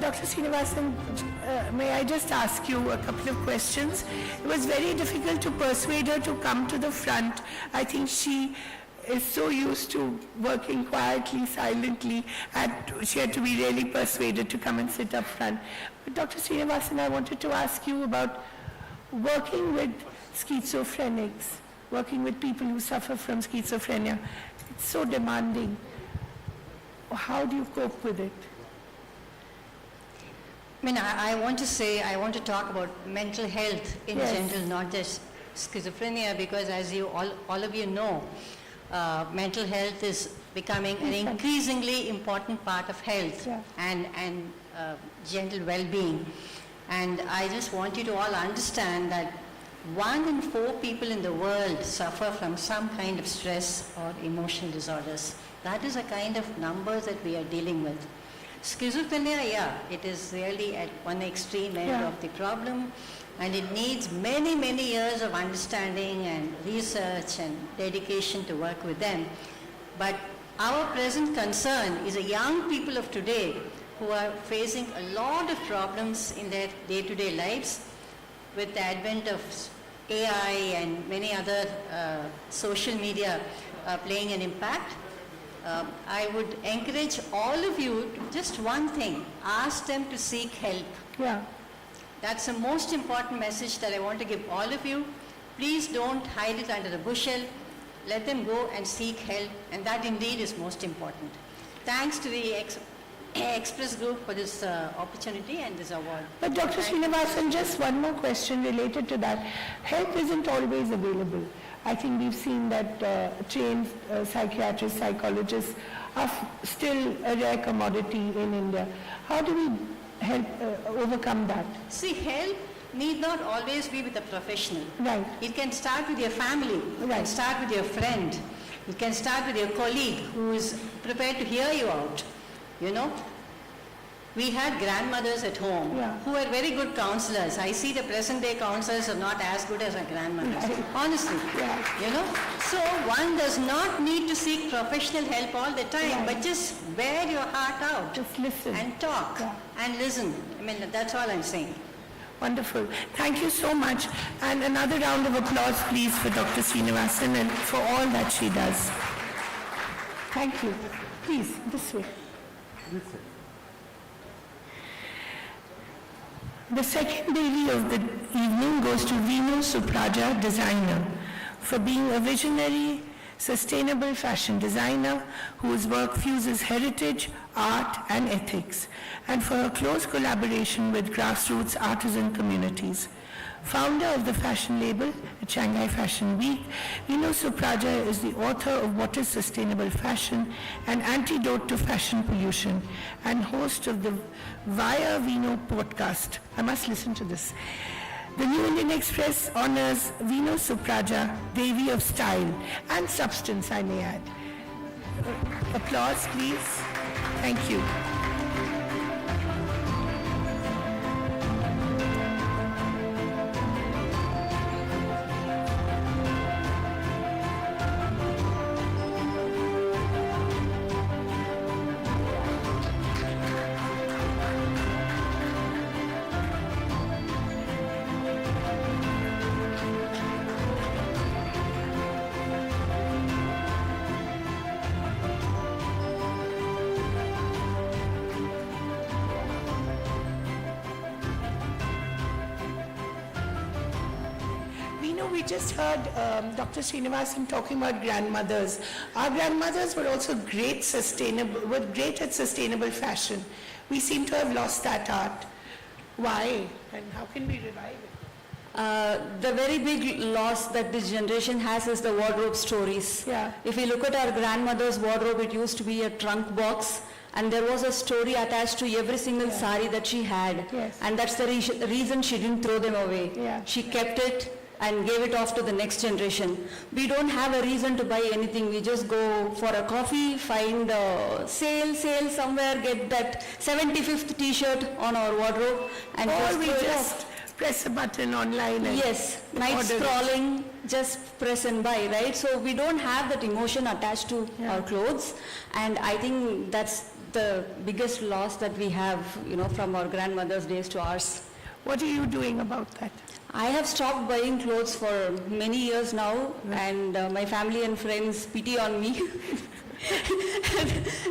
Dr. Srinivasan, may I just ask you a couple of questions? It was very difficult to persuade her to come to the front. I think she is so used to working quietly, silently, and she had to be really persuaded to come and sit up front. But Dr. Srinivasan, I wanted to ask you about working with schizophrenics, working with people who suffer from schizophrenia. It's so demanding. How do you cope with it? I mean, I want to talk about mental health in general, not just schizophrenia, because as you all of you know, mental health is becoming an increasingly important part of health Yeah. and general well-being. And I just want you to all understand that 1 in 4 people in the world suffer from some kind of stress or emotional disorders. That is a kind of number that we are dealing with. Schizophrenia, yeah, it is really at one extreme end Yeah. of the problem, and it needs many, many years of understanding and research and dedication to work with them. But our present concern is the young people of today who are facing a lot of problems in their day-to-day lives with the advent of AI and many other social media playing an impact. I would encourage all of you to just one thing, ask them to seek help. Yeah. That's the most important message that I want to give all of you. Please don't hide it under the bushel. Let them go and seek help, and that indeed is most important. Thanks to the Express Group for this opportunity and this award. But Dr. Srinivasan, just one more question related to that. Help isn't always available. I think we've seen that trained psychiatrists, psychologists are still a rare commodity in India. How do we help overcome that? See, help need not always be with a professional. Right. It can start with your family. It can Right. start with your friend. It can start with your colleague who is prepared to hear you out. You know, we had grandmothers at home Yeah. who were very good counselors. I see the present day counselors are not as good as our grandmothers. Right. Honestly. Yeah. You know, so one does not need to seek professional help all the time, Right. but just wear your heart out Just listen. and talk Yeah. and listen. I mean, that's all I'm saying. Wonderful. Thank you so much. And another round of applause, please, for Dr. Srinivasan and for all that she does. Thank you. Please, this way. The second Devi of the evening goes to Vinu Supraja, designer, for being a visionary, sustainable fashion designer whose work fuses heritage, art and ethics, and for her close collaboration with grassroots artisan communities. Founder of the fashion label at Shanghai Fashion Week, Vinu Supraja is the author of What is Sustainable Fashion, an antidote to fashion pollution, and host of the Via Vino podcast. I must listen to this. The New Indian Express honors Vinu Supraja, Devi of Style and Substance, I may add. Applause, please. Thank you. We just heard Dr. Srinivasan talking about grandmothers. Our grandmothers were also great at sustainable fashion. We seem to have lost that art. Why? And how can we revive it? The very big loss that this generation has is the wardrobe stories. Yeah. If we look at our grandmother's wardrobe, it used to be a trunk box, and there was a story attached to every single sari that she had. Yes. And that's the reason she didn't throw them away. Yeah. She kept it and gave it off to the next generation. We don't have a reason to buy anything. We just go for a coffee, find a sale somewhere, get that 75th t-shirt on our wardrobe, and Or we throw it just off. press a button online and Yes, night order it. scrolling, just press and buy, right? So we don't have that emotion attached to our clothes, and I think that's the biggest loss that we have, from our grandmother's days to ours. What are you doing about that? I have stopped buying clothes for many years now, and my family and friends pity on me.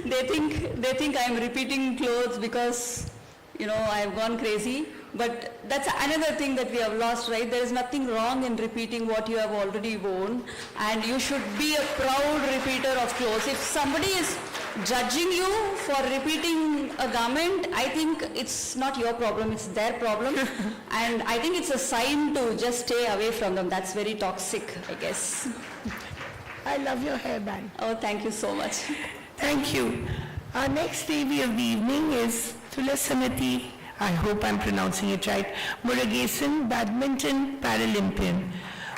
They think I'm repeating clothes because, I've gone crazy. But that's another thing that we have lost, right? There is nothing wrong in repeating what you have already worn, and you should be a proud repeater of clothes. If somebody is judging you for repeating a garment, I think it's not your problem, it's their problem. And I think it's a sign to just stay away from them. That's very toxic, I guess. I love your hairband. Oh, thank you so much. Thank you. Our next Devi of the evening is Tulasamati, I hope I'm pronouncing it right, Murugesan, Badminton Paralympian,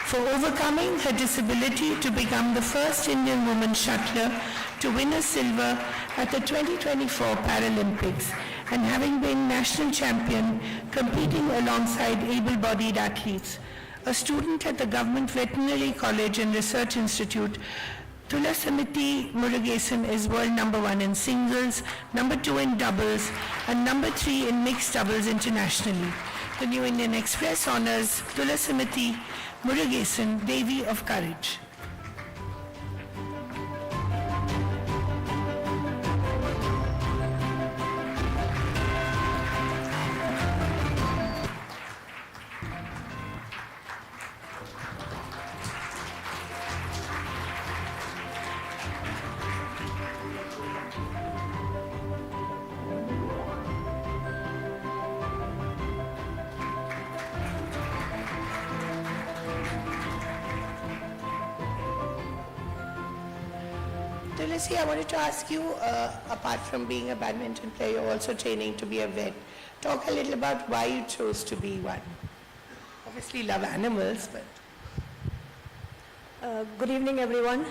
for overcoming her disability to become the first Indian woman shuttler to win a silver at the 2024 Paralympics, and having been national champion competing alongside able-bodied athletes. A student at the Government Veterinary College and Research Institute, Tulasamati Murugesan is world number 1 in singles, number 2 in doubles, and number 3 in mixed doubles internationally. The New Indian Express honors Tulasamati Murugesan, Devi of Courage. Tulasi, I wanted to ask you, apart from being a badminton player, you're also training to be a vet. Talk a little about why you chose to be one. Obviously love animals, but... Good evening, everyone.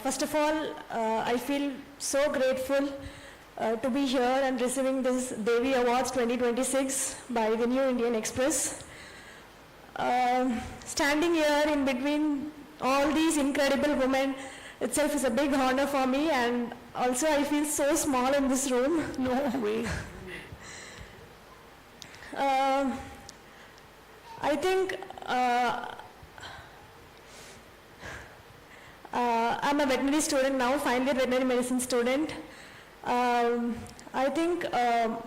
First of all, I feel so grateful to be here and receiving this Devi Awards 2026 by the New Indian Express. Standing here in between all these incredible women itself is a big honor for me, and also I feel so small in this room. No way. I think I'm a veterinary student now, final year veterinary medicine student. I think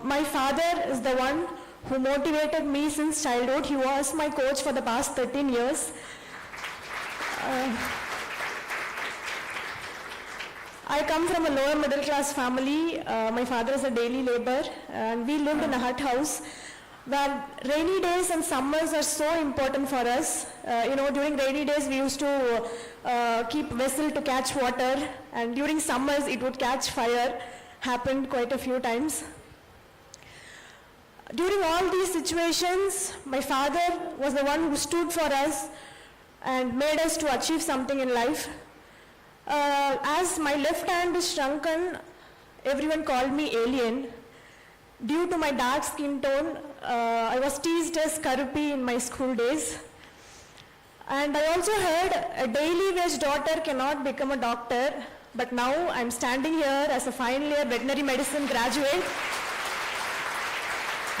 my father is the one who motivated me since childhood. He was my coach for the past 13 years. I come from a lower middle class family. My father is a daily laborer, and we lived in a hut house where rainy days and summers are so important for us. During rainy days we used to keep vessel to catch water, and during summers it would catch fire. Happened quite a few times. During all these situations, my father was the one who stood for us and made us to achieve something in life. As my left hand is shrunken, everyone called me alien. Due to my dark skin tone, I was teased as Karupi in my school days. And I also heard a daily wage daughter cannot become a doctor, but now I'm standing here as a final year veterinary medicine graduate,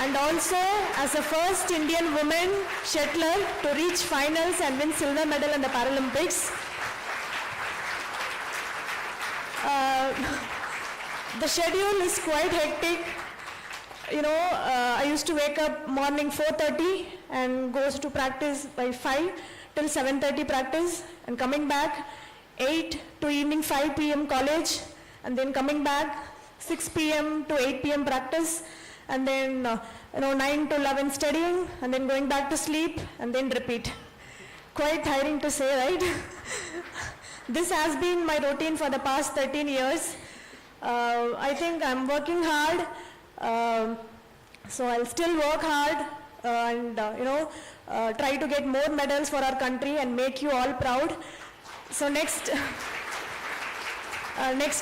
and also as a first Indian woman shuttler to reach finals and win silver medal in the Paralympics. The schedule is quite hectic. I used to wake up morning 4:30 and goes to practice by 5 till 7:30 practice, and coming back 8 to evening 5 p.m. college, and then coming back 6 p.m. to 8 p.m. practice, and then 9 to 11 studying, and then going back to sleep, and then repeat. Quite tiring to say, right? This has been my routine for the past 13 years. I think I'm working hard, so I'll still work hard and try to get more medals for our country and make you all proud. So next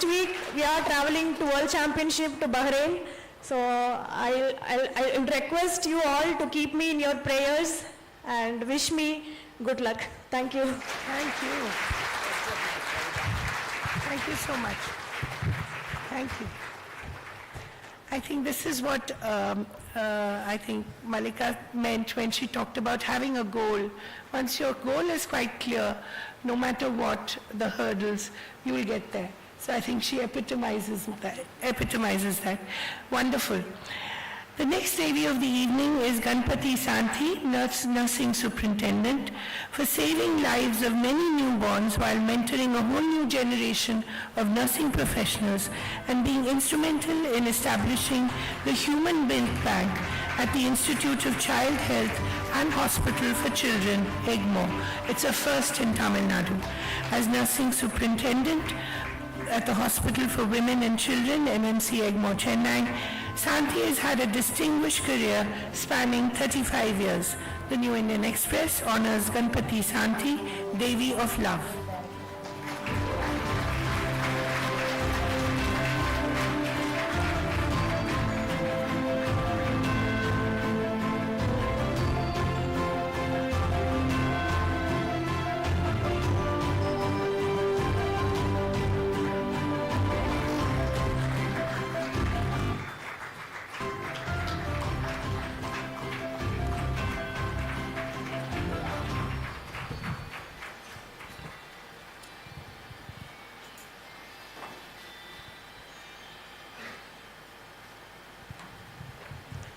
week we are traveling to World Championship to Bahrain. So I'll request you all to keep me in your prayers and wish me good luck. Thank you. Thank you. Thank you so much. Thank you. I think this is what I think Malika meant when she talked about having a goal. Once your goal is quite clear, no matter what the hurdles, you will get there. So I think she epitomizes that. Wonderful. The next Devi of the evening is Ganpati Santhi, nursing superintendent, for saving lives of many newborns while mentoring a whole new generation of nursing professionals and being instrumental in establishing the Human Milk Bank at the Institute of Child Health and Hospital for Children, EGMO. It's a first in Tamil Nadu. As nursing superintendent, at the Hospital for Women and Children, MMC Egmore, Chennai, Santi has had a distinguished career spanning 35 years. The New Indian Express honors Ganpati Santi, Devi of Love.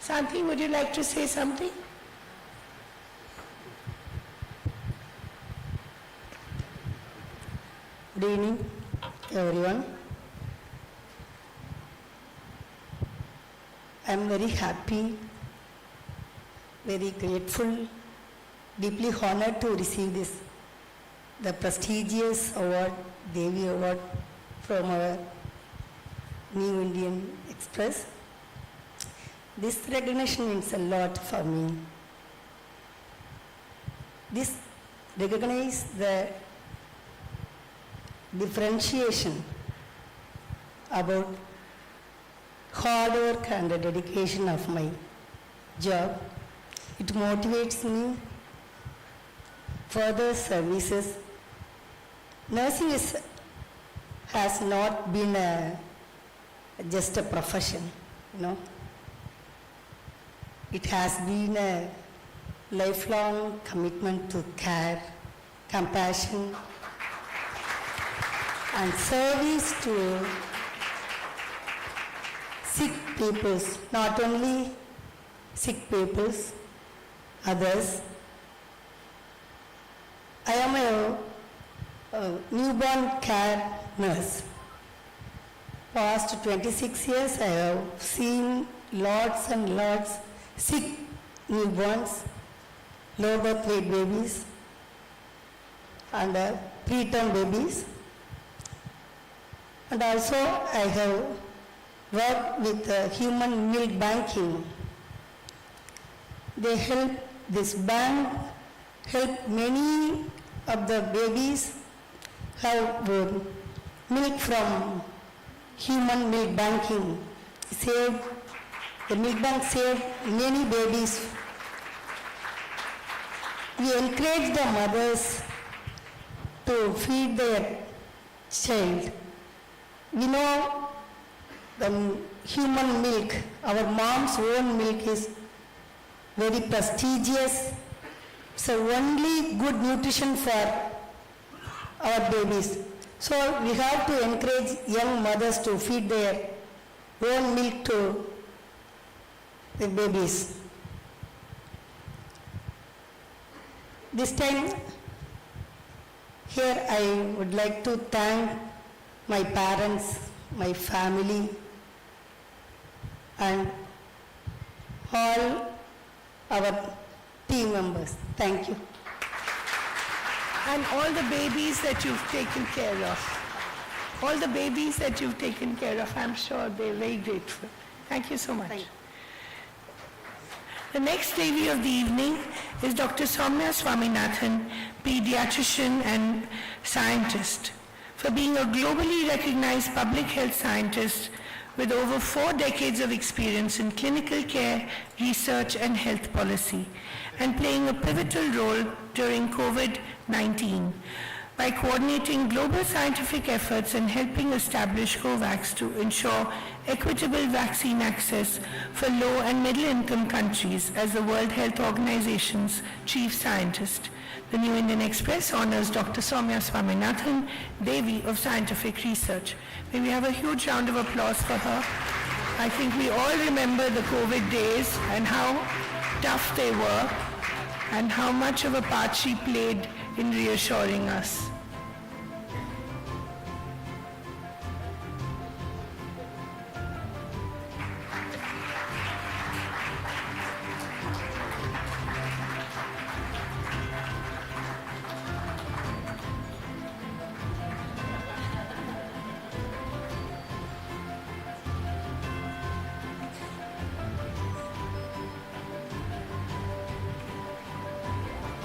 Santi, would you like to say something? Good evening, everyone. I am very happy, very grateful, deeply honored to receive the prestigious award, Devi Award, from our New Indian Express. This recognition means a lot for me. This recognizes the differentiation about hard work and the dedication of my job. It motivates me further services. Nursing has not been just a profession, you know. It has been a lifelong commitment to care, compassion, and service to sick peoples, not only sick peoples, others. I am a newborn care nurse. Past 26 years, I have seen lots and lots sick newborns, low birth weight babies, and preterm babies. And also I have worked with human milk banking. They help, this bank help many of the babies have milk from human milk banking. The milk bank saved many babies. We encourage the mothers to feed their child. We know the human milk, our mom's own milk is very prestigious. So only good nutrition for our babies. So we have to encourage young mothers to feed their own milk to the babies. This time, here I would like to thank my parents, my family, and all our team members. Thank you. And all the babies that you've taken care of. All the babies that you've taken care of, I'm sure they're very grateful. Thank you so much. Thank you. The next Devi of the evening is Dr. Soumya Swaminathan, pediatrician and scientist. For being a globally recognized public health scientist with over 4 decades of experience in clinical care, research, and health policy, and playing a pivotal role during COVID-19 by coordinating global scientific efforts and helping establish COVAX to ensure equitable vaccine access for low and middle income countries as the World Health Organization's chief scientist. The New Indian Express honors Dr. Soumya Swaminathan, Devi of Scientific Research. May we have a huge round of applause for her. I think we all remember the COVID days and how tough they were and how much of a part she played in reassuring us.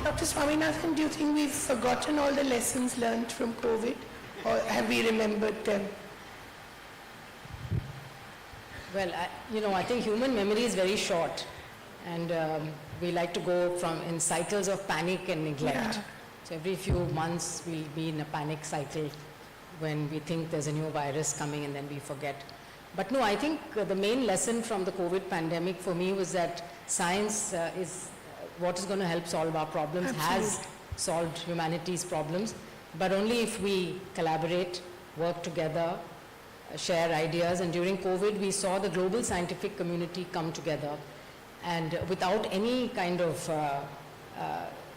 Dr. Swaminathan, do you think we've forgotten all the lessons learned from COVID, or have we remembered them? Well, I think human memory is very short, and we like to go in cycles of panic and neglect. Yeah. So every few months we'll be in a panic cycle when we think there's a new virus coming and then we forget. But no, I think the main lesson from the COVID pandemic for me was that science is what is going to help solve our problems, has solved humanity's problems, but only if we collaborate, work together, share ideas. And during COVID, we saw the global scientific community come together, and without any kind of,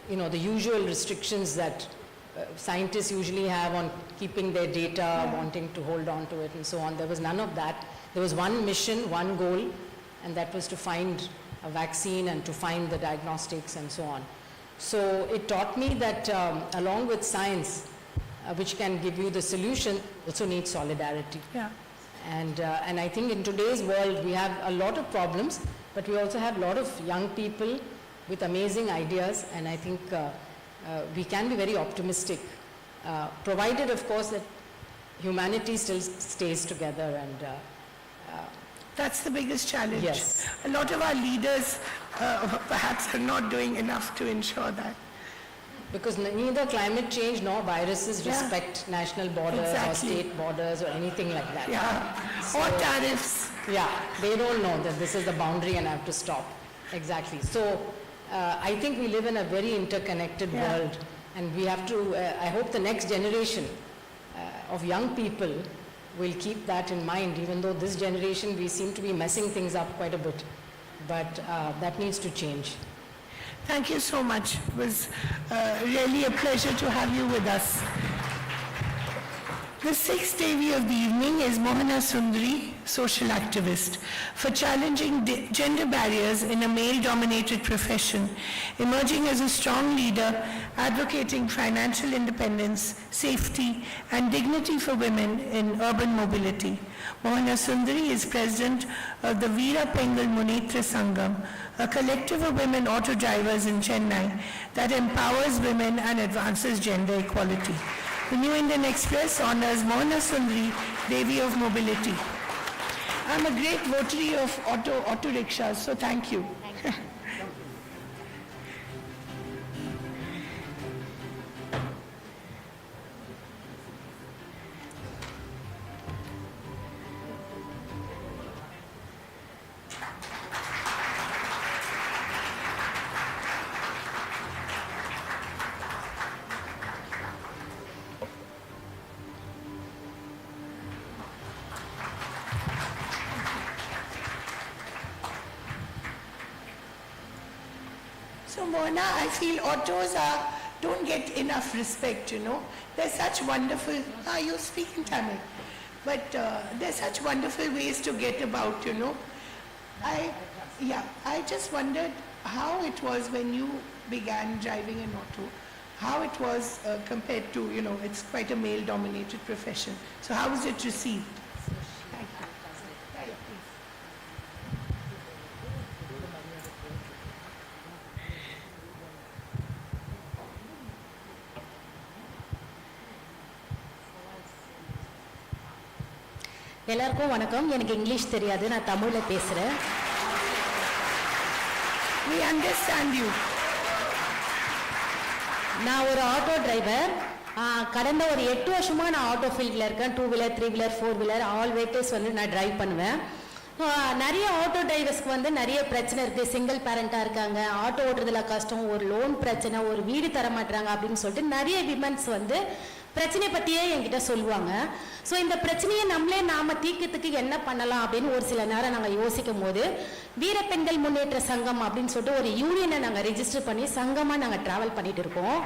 the usual restrictions that scientists usually have on keeping their data, wanting to hold on to it and so on. There was none of that. There was one mission, one goal, and that was to find a vaccine and to find the diagnostics and so on. So it taught me that along with science, which can give you the solution, also needs solidarity. Yeah. And I think in today's world, we have a lot of problems, but we also have a lot of young people with amazing ideas, and I think we can be very optimistic, provided, of course, that humanity still stays together. And That's the biggest challenge. Yes. A lot of our leaders perhaps are not doing enough to ensure that. because neither climate change nor viruses Yeah. respect national borders Exactly. or state borders or anything like that. Yeah, or tariffs. Yeah, they don't know that this is the boundary and I have to stop. Exactly. So I think we live in a very interconnected Yeah. world, and we have to, I hope the next generation of young people will keep that in mind, even though this generation we seem to be messing things up quite a bit. But that needs to change. Thank you so much. It was really a pleasure to have you with us. The sixth Devi of the evening is Mohana Sundari, social activist, for challenging gender barriers in a male-dominated profession, emerging as a strong leader, advocating financial independence, safety, and dignity for women in urban mobility. Mohana Sundari is president of the Veera Pengal Munitra Sangam, a collective of women auto drivers in Chennai that empowers women and advances gender equality. The New Indian Express honors Mohana Sundari, Devi of Mobility. I'm a great votary of auto rickshaws, so thank you. So Mona, I feel autos don't get enough respect, you know. They're such wonderful, you speak in Tamil, but they're such wonderful ways to get about, you know. I just wondered how it was when you began driving an auto, how it was compared to, you know, it's quite a male-dominated profession. So how was it received? Thank you. Right, please. எல்லாருக்கும் வணக்கம். எனக்கு English தெரியாது, நான் தமிழ்ல பேசுறேன். We understand you. நான் ஒரு auto driver. கடந்த ஒரு 8 வருஷமா நான் ஆட்டோ ஃபீல்டில் இருக்கேன். 2 wheeler 3 wheeler 4 wheeler all vehicles வந்து நான் டிரைவ் பண்ணுவேன். நிறைய ஆட்டோ டிரைவர்ஸ்க்கு வந்து நிறைய பிரச்சனை இருக்குது. சிங்கிள் பேரண்டாக இருக்காங்க, ஆட்டோ ஓட்டுறதுல கஷ்டம், ஒரு லோன் பிரச்சனை, ஒரு வீடு தர மாட்டாங்க அப்படின்னு சொல்லிட்டு நிறைய விமன்ஸ் வந்து பிரச்சனை பற்றியே என்கிட்ட சொல்லுவாங்க. ஸோ இந்த பிரச்சனையை நாம தீர்க்கிறதுக்கு என்ன பண்ணலாம் அப்படின்னு ஒரு சில நேரம் நாங்கள் யோசிக்கும் போது வீர பெண்கள் முன்னேற்ற சங்கம் அப்படின்னு சொல்லிட்டு ஒரு யூனியனை நாங்கள் ரெஜிஸ்டர் பண்ணி சங்கமாக நாங்கள் ட்ராவல் பண்ணிட்டு இருக்கோம்.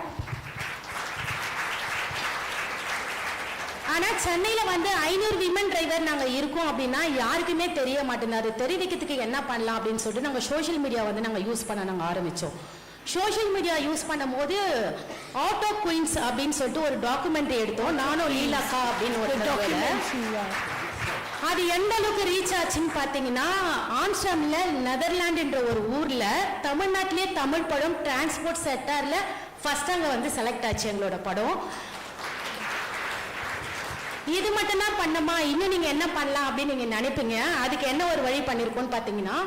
ஆனால் சென்னையில் வந்து 500 விமன் டிரைவர் நாங்கள் இருக்கோம் அப்படின்னா யாருக்குமே தெரிய மாட்டேங்குது. அது தெரிவிக்கிறதுக்கு என்ன பண்ணலாம் அப்படின்னு சொல்லிட்டு நாங்கள் சோஷியல் மீடியா வந்து நாங்கள் யூஸ் பண்ண நாங்கள் ஆரம்பித்தோம். சோஷியல் மீடியா யூஸ் பண்ணும் போது ஆட்டோ குயின்ஸ் அப்படின்னு சொல்லிட்டு ஒரு டாக்குமெண்ட் எடுத்தோம். நானும் லீலாக்கா அப்படின்னு ஒரு அது எந்த அளவுக்கு ரீச் ஆச்சுன்னு பார்த்தீங்கன்னா ஆம்ஸ்டர்டாம்ல நெதர்லாண்டுன்ற ஒரு ஊர்ல தமிழ்நாட்டிலே தமிழ் படம் டிரான்ஸ்போர்ட் செக்டார்ல ஃபர்ஸ்ட் அங்க வந்து செலக்ட் ஆச்சு எங்களோட படம். இது மட்டும் தான் பண்ணமா, இன்னும் நீங்க என்ன பண்ணலாம் அப்படின்னு நீங்க நினைப்பீங்க. அதுக்கு என்ன ஒரு வழி பண்ணிருக்கோம்னு பாத்தீங்கன்னா,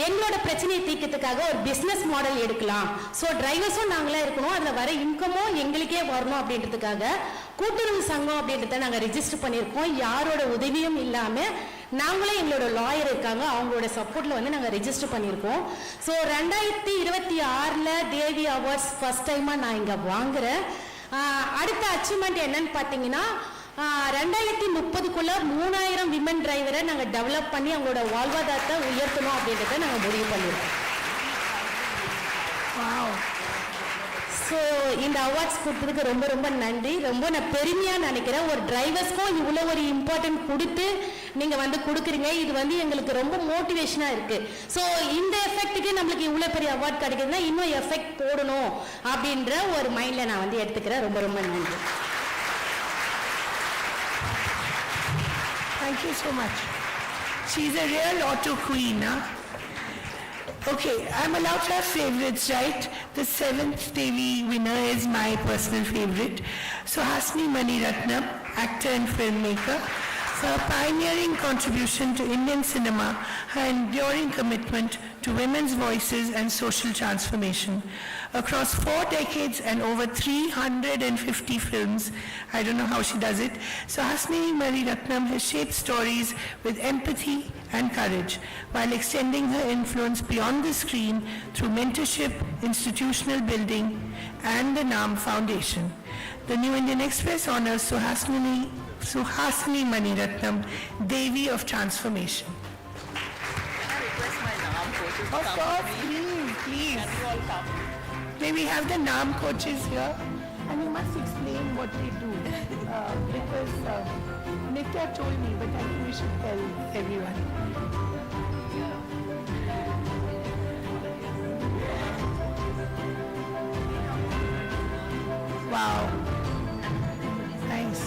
எங்களோட பிரச்சனையை தீர்க்கிறதுக்காக ஒரு பிசினஸ் மாடல் எடுக்கலாம். ஸோ டிரைவர்ஸும் நாங்களே இருக்கணும், அதுல வர இன்கமும் எங்களுக்கே வரணும் அப்படின்றதுக்காக கூட்டுறவு சங்கம் அப்படின்றத நாங்க ரெஜிஸ்டர் பண்ணியிருக்கோம். யாரோட உதவியும் இல்லாம நாங்களே எங்களோட லாயர் இருக்காங்க, அவங்களோட சப்போர்ட்ல வந்து நாங்க ரெஜிஸ்டர் பண்ணியிருக்கோம். ஸோ 2026 தேவி அவார்ட்ஸ் ஃபர்ஸ்ட் டைமா நான் இங்க வாங்குறேன். அடுத்த அச்சீவ்மெண்ட் என்னன்னு பாத்தீங்கன்னா 2030க்குள்ள 3000 விமன் டிரைவரை நாங்க டெவலப் பண்ணி அவங்களோட வாழ்வாதாரத்தை உயர்த்தணும் அப்படின்றத நாங்க முடிவு பண்ணிருக்கோம். ஸோ இந்த அவார்ட்ஸ் கொடுத்ததுக்கு ரொம்ப ரொம்ப நன்றி. ரொம்ப நான் பெருமையா நினைக்கிறேன். ஒரு டிரைவர்ஸ்க்கும் இவ்வளோ ஒரு இம்பார்ட்டன்ட் கொடுத்து நீங்க வந்து கொடுக்குறீங்க. இது வந்து எங்களுக்கு ரொம்ப மோட்டிவேஷனா இருக்கு. ஸோ இந்த எஃபெக்ட்டுக்கு நம்மளுக்கு இவ்வளோ பெரிய அவார்ட் கிடைக்குதுன்னா இன்னும் எஃபெக்ட் போடணும் அப்படின்ற ஒரு மைண்ட்ல நான் வந்து எடுத்துக்கிறேன். ரொம்ப ரொம்ப நன்றி. Thank you so much. She's a real auto queen, huh? Okay, I'm allowed to have favorites, right? The 7th Devi winner is my personal favorite. So Hasni Maniratnam, actor and filmmaker, for her pioneering contribution to Indian cinema, her enduring commitment to women's voices and social transformation. Across 4 decades and over 350 films, I don't know how she does it, so Hasni Maniratnam has shaped stories with empathy and courage, while extending her influence beyond the screen through mentorship, institutional building, and the NAM Foundation. The New Indian Express honors Suhasini Maniratnam, Devi of Transformation. Of course, please. May we have the NAM coaches here? And you must explain what they do. Because Nitya told me, but I think we should tell everyone. Wow. Nice.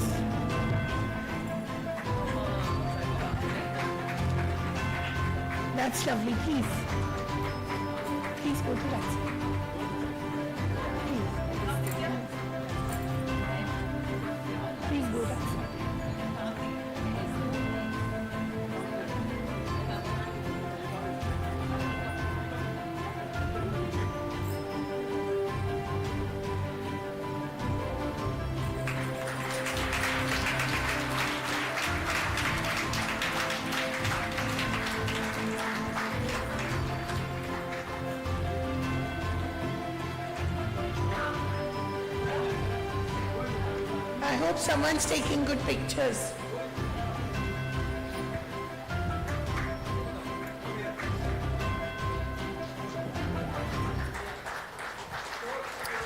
That's lovely. Please. Please go to that side. Please. Please go that side. I hope someone's taking good pictures.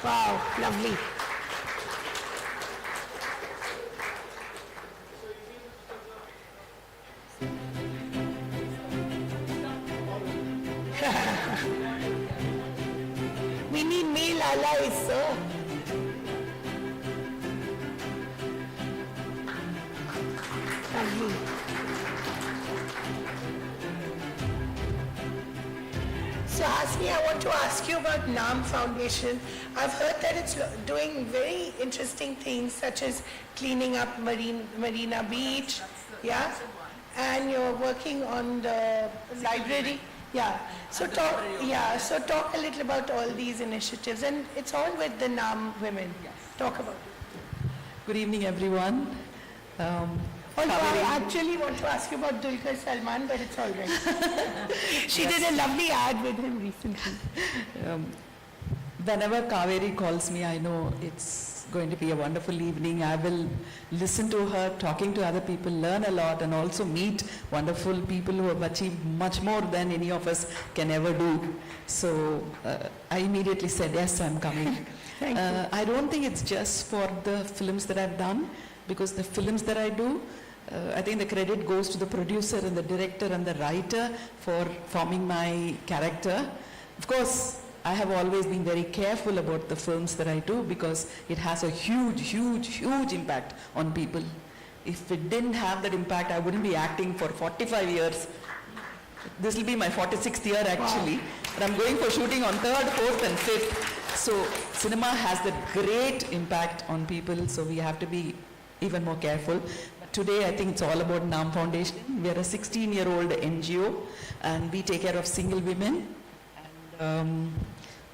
Wow, lovely. We need male allies, sir. Lovely. So Hasni, I want to ask you about NAM Foundation. I've heard that it's doing very interesting things such as cleaning up Marina Beach, yeah? And you're working on the library. Yeah. So talk a little about all these initiatives, and it's all with the NAM women. Talk about it. Good evening, everyone. Although I actually want to ask you about Dulquer Salman, but it's all right. She did a lovely ad with him recently. Whenever Kaveri calls me, I know it's going to be a wonderful evening. I will listen to her, talking to other people, learn a lot, and also meet wonderful people who have achieved much more than any of us can ever do. So I immediately said, yes, I'm coming. Thank you. I don't think it's just for the films that I've done, because the films that I do, I think the credit goes to the producer and the director and the writer for forming my character. Of course, I have always been very careful about the films that I do because it has a huge, huge, huge impact on people. If it didn't have that impact, I wouldn't be acting for 45 years. This will be my 46th year actually. And I'm going for shooting on 3rd, 4th and 5th. So cinema has that great impact on people, so we have to be even more careful. But today I think it's all about NAM Foundation. We are a 16-year-old NGO and we take care of single women. And,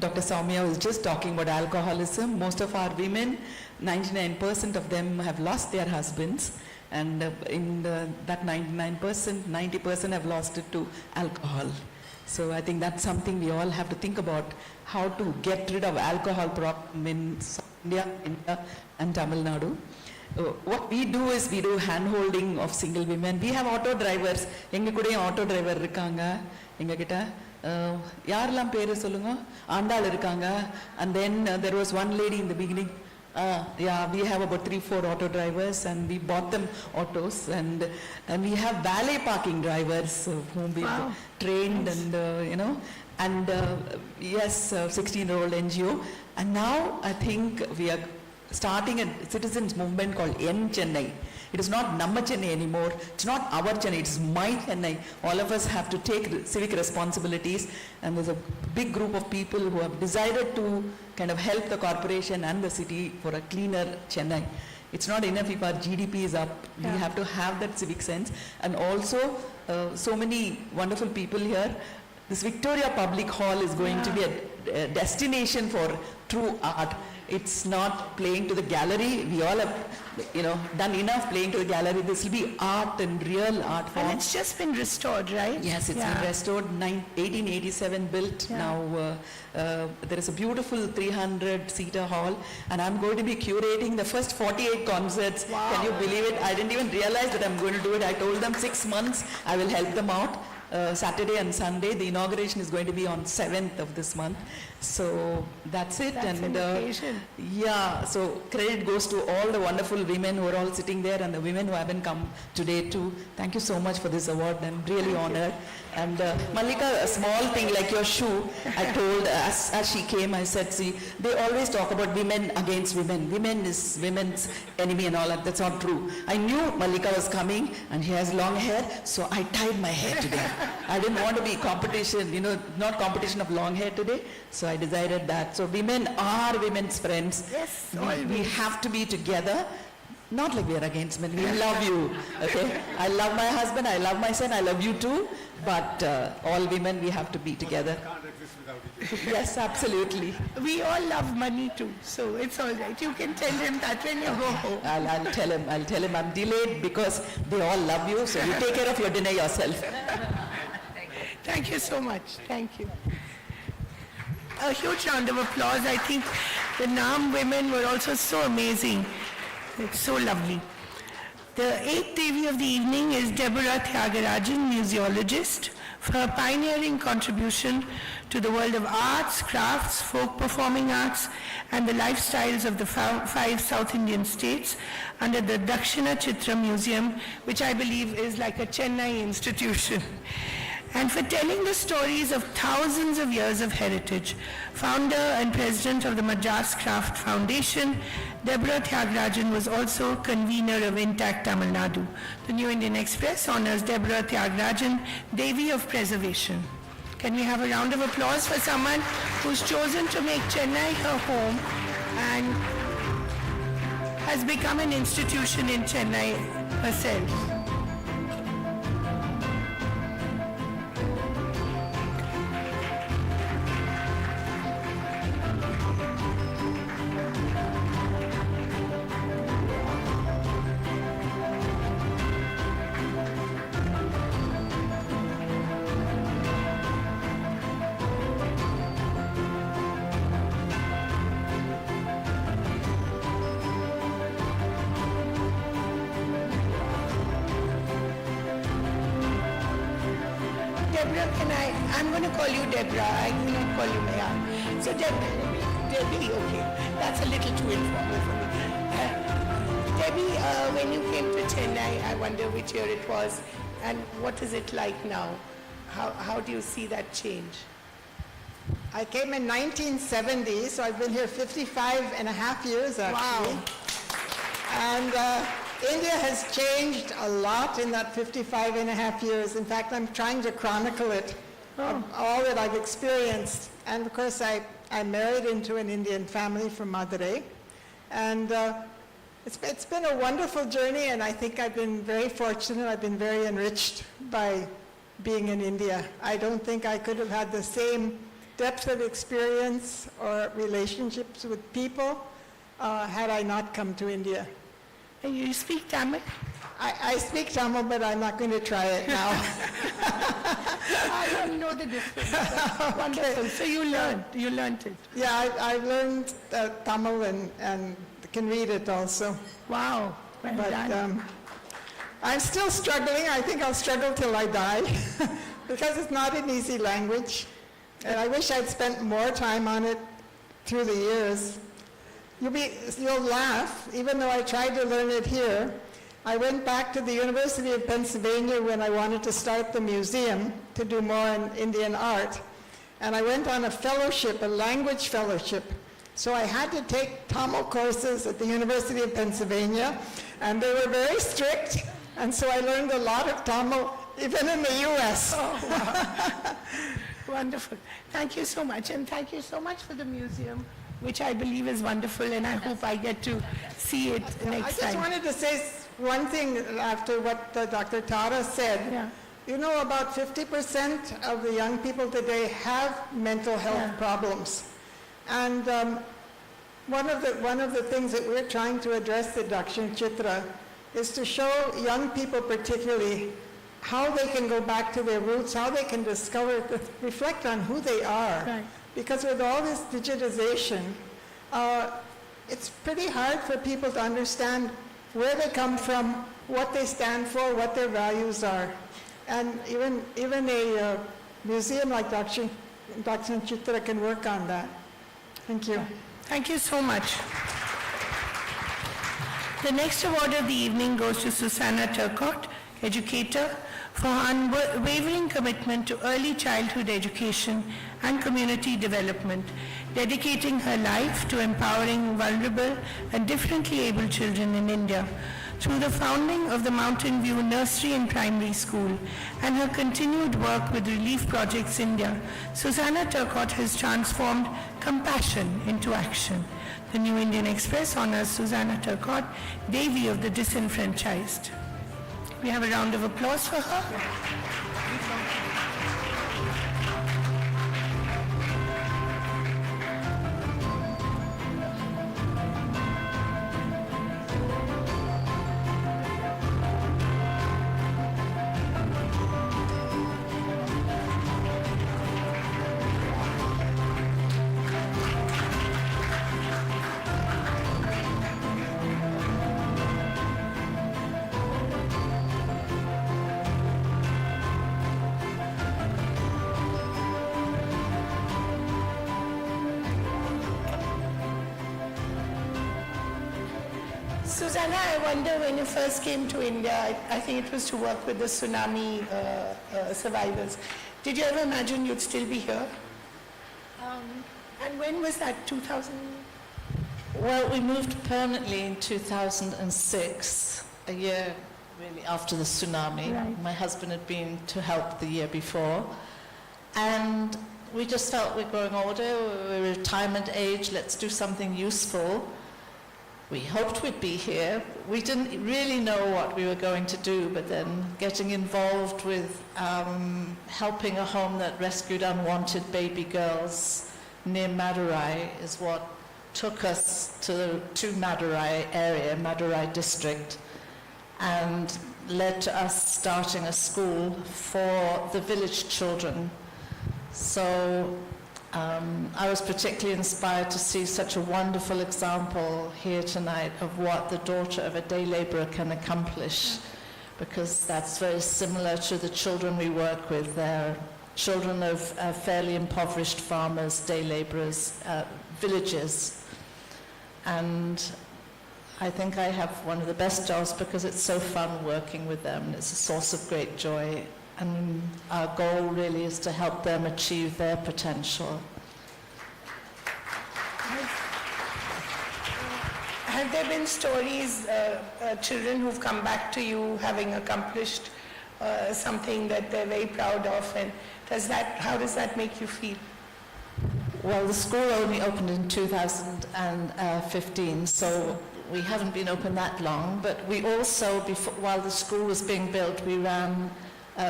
Dr. Soumya was just talking about alcoholism. Most of our women, 99% of them have lost their husbands. And that 99%, 90% have lost it to alcohol. So I think that's something we all have to think about, how to get rid of alcohol problem in South India and Tamil Nadu. What we do is we do hand-holding of single women. We have auto drivers. Enga kuda auto driver irukanga enga kitta. யாரெல்லாம் பேரு சொல்லுங்க ஆண்டாள் இருக்காங்க and then there was one lady in the beginning yeah, we have about 3-4 auto drivers and we bought them autos and we have valet parking drivers whom we trained and you know and yes 16-year-old NGO and now I think we are starting a citizens movement called N Chennai. It is not Namma Chennai anymore. It's not our Chennai, it's my Chennai. All of us have to take civic responsibilities and there's a big group of people who have decided to kind of help the corporation and the city for a cleaner Chennai. It's not enough if our GDP is up. We have to have that civic sense and also so many wonderful people here. This Victoria Public Hall is going to be a destination for true art. It's not playing to the gallery. We all have, you know, done enough playing to the gallery. This will be art and real art form. And it's just been restored, right? Yes, it's been restored, 1887 built. Now there is a beautiful 300-seater hall and I'm going to be curating the first 48 concerts. Wow. Can you believe it? I didn't even realize that I'm going to do it. I told them 6 months I will help them out. Saturday and Sunday. The inauguration is going to be on 7th of this month. So that's it. That's and an occasion. yeah, so credit goes to all the wonderful women who are all sitting there and the women who haven't come today too. Thank you so much for this award. I'm really honored. And Mallika, a small thing like your shoe, I told as she came, I said, see, they always talk about women against women. Women is women's enemy and all that. That's not true. I knew Mallika was coming and she has long hair, so I tied my hair today. I didn't want to be competition, you know, not competition of long hair today. So I decided that. So women are women's friends. Yes, we have to be together. Not like we are against men. We love you. Okay? I love my husband. I love my son. I love you too. But all women, we have to be together. Can't exist without each other. Yes, absolutely. We all love money too, so it's all right. You can tell him that when you go home. I'll tell him. I'll tell him I'm delayed because they all love you. So you take care of your dinner yourself. Thank you so much. Thank you. A huge round of applause. I think the NAM women were also so amazing. It's so lovely. The 8th Devi of the evening is Deborah Tyagarajan, museologist, for her pioneering contribution to the world of arts, crafts, folk performing arts, and the lifestyles of the 5 South Indian states under the Dakshina Chitra Museum, which I believe is like a Chennai institution. And for telling the stories of thousands of years of heritage. Founder and president of the Madras Craft Foundation, Deborah Tyagarajan was also convener of Intact Tamil Nadu. The New Indian Express honors Deborah Tyagarajan, Devi of Preservation. Can we have a round of applause for someone who's chosen to make Chennai her home and has become an institution in Chennai herself? I'm going to call you Deborah, I will not call you Maya. So Debbie, okay, that's a little too informal for me. Debbie, when you came to Chennai, I wonder which year it was, and what is it like now? How do you see that change? I came in 1970, so I've been here 55 and a half years actually. Wow. And India has changed a lot in that 55 and a half years. In fact, I'm trying to chronicle it, of all that I've experienced. And of course, I married into an Indian family from Madurai. And it's been a wonderful journey, and I think I've been very fortunate. I've been very enriched by being in India. I don't think I could have had the same depth of experience or relationships with people had I not come to India. And you speak Tamil? I speak Tamil, but I'm not going to try it now. I don't know the difference. Wonderful. So you learned it. Yeah, I've learned Tamil and can read it also. Wow. Well But done. I'm still struggling. I think I'll struggle till I die because it's not an easy language. And I wish I'd spent more time on it through the years. You'll laugh, even though I tried to learn it here. I went back to the University of Pennsylvania when I wanted to start the museum to do more in Indian art. And I went on a fellowship, a language fellowship. So I had to take Tamil courses at the University of Pennsylvania, and they were very strict. And so I learned a lot of Tamil, even in the US. Oh, wow. Wonderful. Thank you so much. And thank you so much for the museum, which I believe is wonderful, and I hope I get to see it next time. I just wanted to say one thing after what Dr. Tara said. Yeah. You know, about 50% of the young people today have mental health problems. And one of the things that we're trying to address at Dakshin Chitra is to show young people particularly how they can go back to their roots, how they can discover, reflect on who they are. Right. Because with all this digitization, it's pretty hard for people to understand where they come from, what they stand for, what their values are. And even a museum like Dakshin Chitra can work on that. Thank you. Thank you so much. The next award of the evening goes to Susanna Turcott, educator, for her unwavering commitment to early childhood education and community development, dedicating her life to empowering vulnerable and differently abled children in India. Through the founding of the Mountain View Nursery and Primary School and her continued work with Relief Projects India, Susanna Turcott has transformed compassion into action. The New Indian Express honors Susanna Turcott, Devi of the Disenfranchised. We have a round of applause for her. Susanna, I wonder when you first came to India, I think it was to work with the tsunami survivors. Did you ever imagine you'd still be here? And when was that, 2000? Well, we moved permanently in 2006, a year really after the tsunami. Right. My husband had been to help the year before. And we just felt we're growing older, we're retirement age, let's do something useful. We hoped we'd be here. We didn't really know what we were going to do, but then getting involved with helping a home that rescued unwanted baby girls near Madurai is what took us to Madurai area, Madurai district, and led to us starting a school for the village children. So I was particularly inspired to see such a wonderful example here tonight of what the daughter of a day laborer can accomplish, because that's very similar to the children we work with. They're children of fairly impoverished farmers, day laborers, villages. And I think I have one of the best jobs because it's so fun working with them. It's a source of great joy. And our goal really is to help them achieve their potential. Have there been stories, children who've come back to you having accomplished something that they're very proud of, and how does that make you feel? Well, the school only opened in 2015, so we haven't been open that long, but we also, while the school was being built, we ran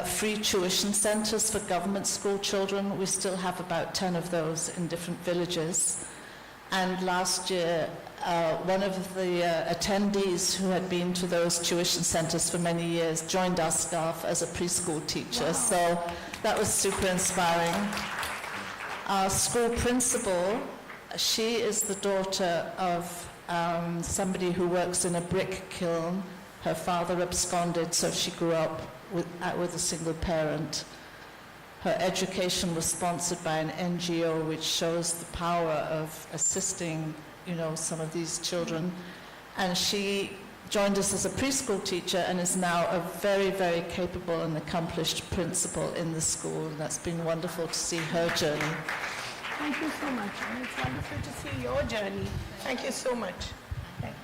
free tuition centres for government school children. We still have about 10 of those in different villages. And last year, one of the attendees who had been to those tuition centres for many years joined our staff as a preschool teacher. Wow. So that was super inspiring. Our school principal, she is the daughter of somebody who works in a brick kiln. Her father absconded, so she grew up with a single parent. Her education was sponsored by an NGO, which shows the power of assisting, some of these children. And she joined us as a preschool teacher and is now a very, very capable and accomplished principal in the school. And that's been wonderful to see her journey. Thank you so much. And it's wonderful to see your journey. Thank you so much. Thank you.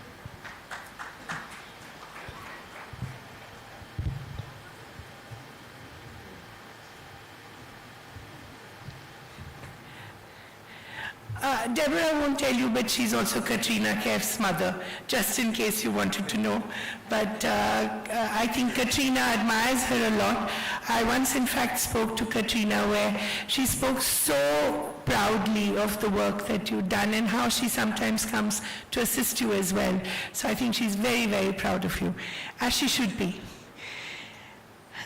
Deborah won't tell you, but she's also Katrina Kaif's mother, just in case you wanted to know. But I think Katrina admires her a lot. I once, in fact, spoke to Katrina where she spoke so proudly of the work that you've done and how she sometimes comes to assist you as well. So I think she's very, very proud of you, as she should be.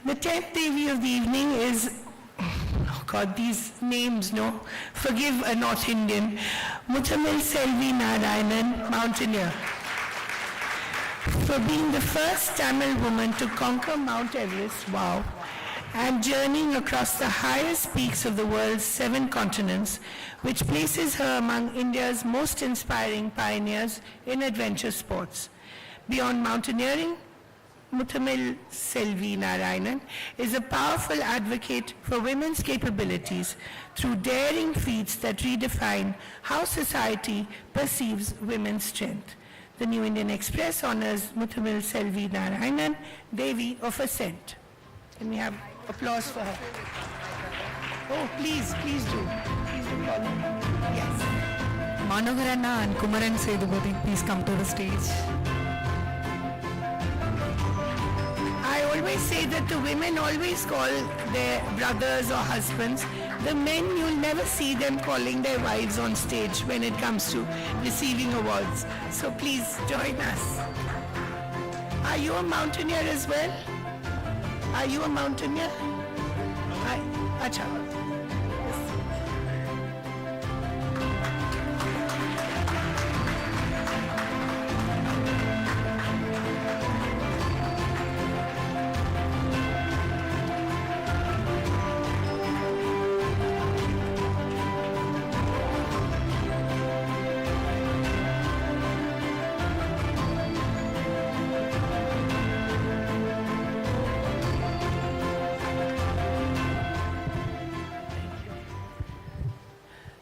The 10th Devi of the evening is, oh God, these names, no? Forgive a North Indian. Muthamil Selvi Narayanan, mountaineer. For being the first Tamil woman to conquer Mount Everest, wow, and journeying across the highest peaks of the world's 7 continents, which places her among India's most inspiring pioneers in adventure sports. Beyond mountaineering, Muthamil Selvi Narayanan is a powerful advocate for women's capabilities through daring feats that redefine how society perceives women's strength. The New Indian Express honors Muthamil Selvi Narayanan, Devi of Ascent. Can we have applause for her? Oh, please do. Please do call her. Yes. Manogaranna and Kumaran Sedupati, please come to the stage. I always say that the women always call their brothers or husbands. The men, you'll never see them calling their wives on stage when it comes to receiving awards. So please join us. Are you a mountaineer as well? Are you a mountaineer? Acha.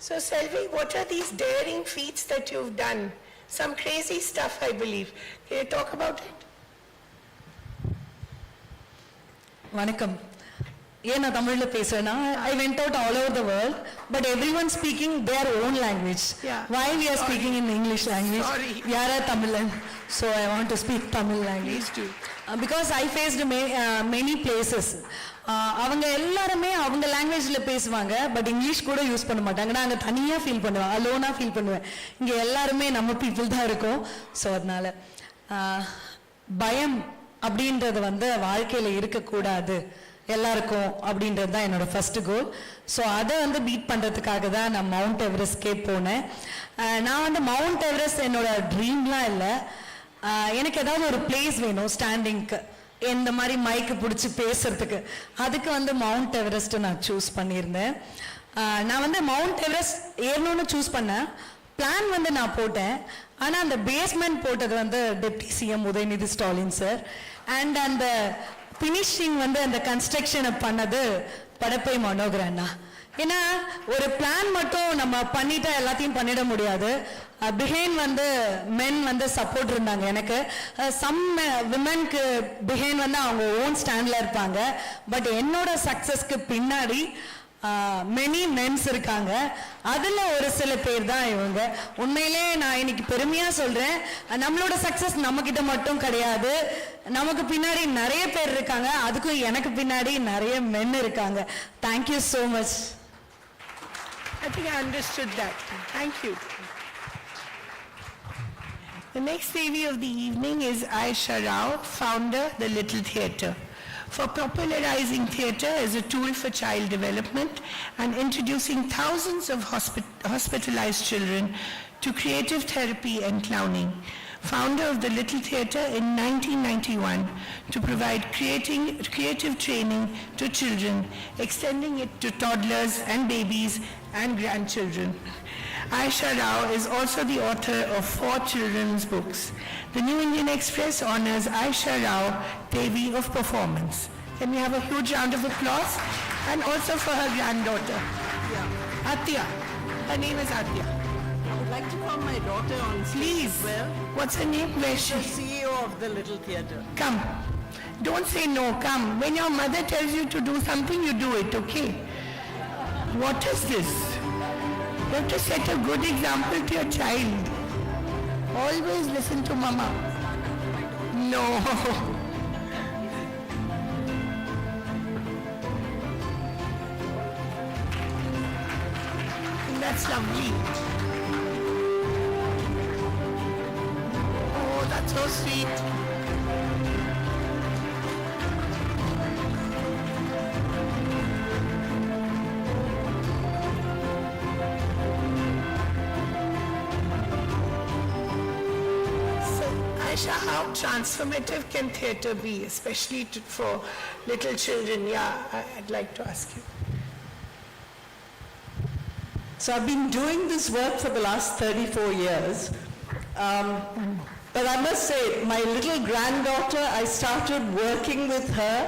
So Selvi, what are these daring feats that you've done? Some crazy stuff, I believe. Can you talk about it? Vanakkam. ஏன் நான் தமிழ்ல பேசுறேன்னா I went out all over the world, but everyone speaking their own language. Yeah. Why we are speaking in English language? Sorry. We are a Tamilan, so I want to speak Tamil language. Please do. Because I faced many places. அவங்க எல்லாருமே அவங்க லாங்குவேஜ்ல பேசுவாங்க, but English கூட use பண்ண மாட்டாங்க. நான் அங்கே தனியாக ஃபீல் பண்ணுவேன், அலோனாக ஃபீல் பண்ணுவேன். இங்கே எல்லாருமே நம்ம பீப்புள் தான் இருக்கோம். ஸோ அதனால பயம் அப்படின்றது வாழ்க்கையில் இருக்கக்கூடாது எல்லாருக்கும் அப்படின்றது தான் என்னோட ஃபர்ஸ்ட் கோல். ஸோ அதை பீட் பண்ணுறதுக்காக தான் நான் மவுண்ட் எவரெஸ்ட்கே போனேன். நான் மவுண்ட் எவரெஸ்ட் என்னோட ட்ரீம்லாம் இல்லை. எனக்கு ஏதாவது ஒரு பிளேஸ் வேணும் ஸ்டாண்டிங்க்கு, இந்த மாதிரி மைக்கு பிடிச்சி பேசுறதுக்கு. அதுக்கு மவுண்ட் எவரெஸ்ட் நான் சூஸ் பண்ணியிருந்தேன். நான் மவுண்ட் எவரெஸ்ட் ஏறணும்னு சூஸ் பண்ணேன். பிளான் நான் போட்டேன். ஆனால் அந்த பேஸ்மெண்ட் போட்டது deputy CM Udhayanidhi Stalin sir. And அந்த ஃபினிஷிங் அந்த கன்ஸ்ட்ரக்ஷனை பண்ணது படப்பை மனோகரண்ணா. ஏன்னா ஒரு பிளான் மட்டும் நம்ம பண்ணிட்டா எல்லாத்தையும் பண்ணிட முடியாது. பிஹைண்ட் வந்து மென் வந்து சப்போர்ட் இருந்தாங்க எனக்கு. சம் விமென்க்கு பிஹைண்ட் வந்து அவங்க ஓன் ஸ்டாண்ட்ல இருப்பாங்க. பட் என்னோட சக்சஸ்க்கு பின்னாடி மெனி மென்ஸ் இருக்காங்க. அதுல ஒரு சில பேர் தான் இவங்க. உண்மையிலே நான் இன்னைக்கு பெருமையா சொல்றேன், நம்மளோட சக்சஸ் நம்ம கிட்ட மட்டும் கிடையாது, நமக்கு பின்னாடி நிறைய பேர் இருக்காங்க. அதுக்கும் எனக்கு பின்னாடி நிறைய மென் இருக்காங்க. Thank you so much. I think I understood that. Thank you. The next Devi of the evening is Aisha Rao, founder, The Little Theatre. For popularizing theatre as a tool for child development and introducing thousands of hospitalized children to creative therapy and clowning. Founder of the Little Theatre in 1991 to provide creative training to children, extending it to toddlers and babies and grandchildren. Aisha Rao is also the author of 4 children's books. The New Indian Express honors Aisha Rao, Devi of Performance. Can we have a huge round of applause? And also for her granddaughter. Yeah. Atya. Her name is Atya. I would like to call my daughter on stage. Please. Well, what's her name? Where is the she? CEO of the Little Theatre. Come. Don't say no. Come. When your mother tells you to do something, you do it, okay? What is this? You have to set a good example to your child. Always listen to mama. No. That's lovely. Oh, that's so sweet. Aisha, how transformative can theatre be, especially for little children? Yeah, I'd like to ask you. So I've been doing this work for the last 34 years. But I must say, my little granddaughter, I started working with her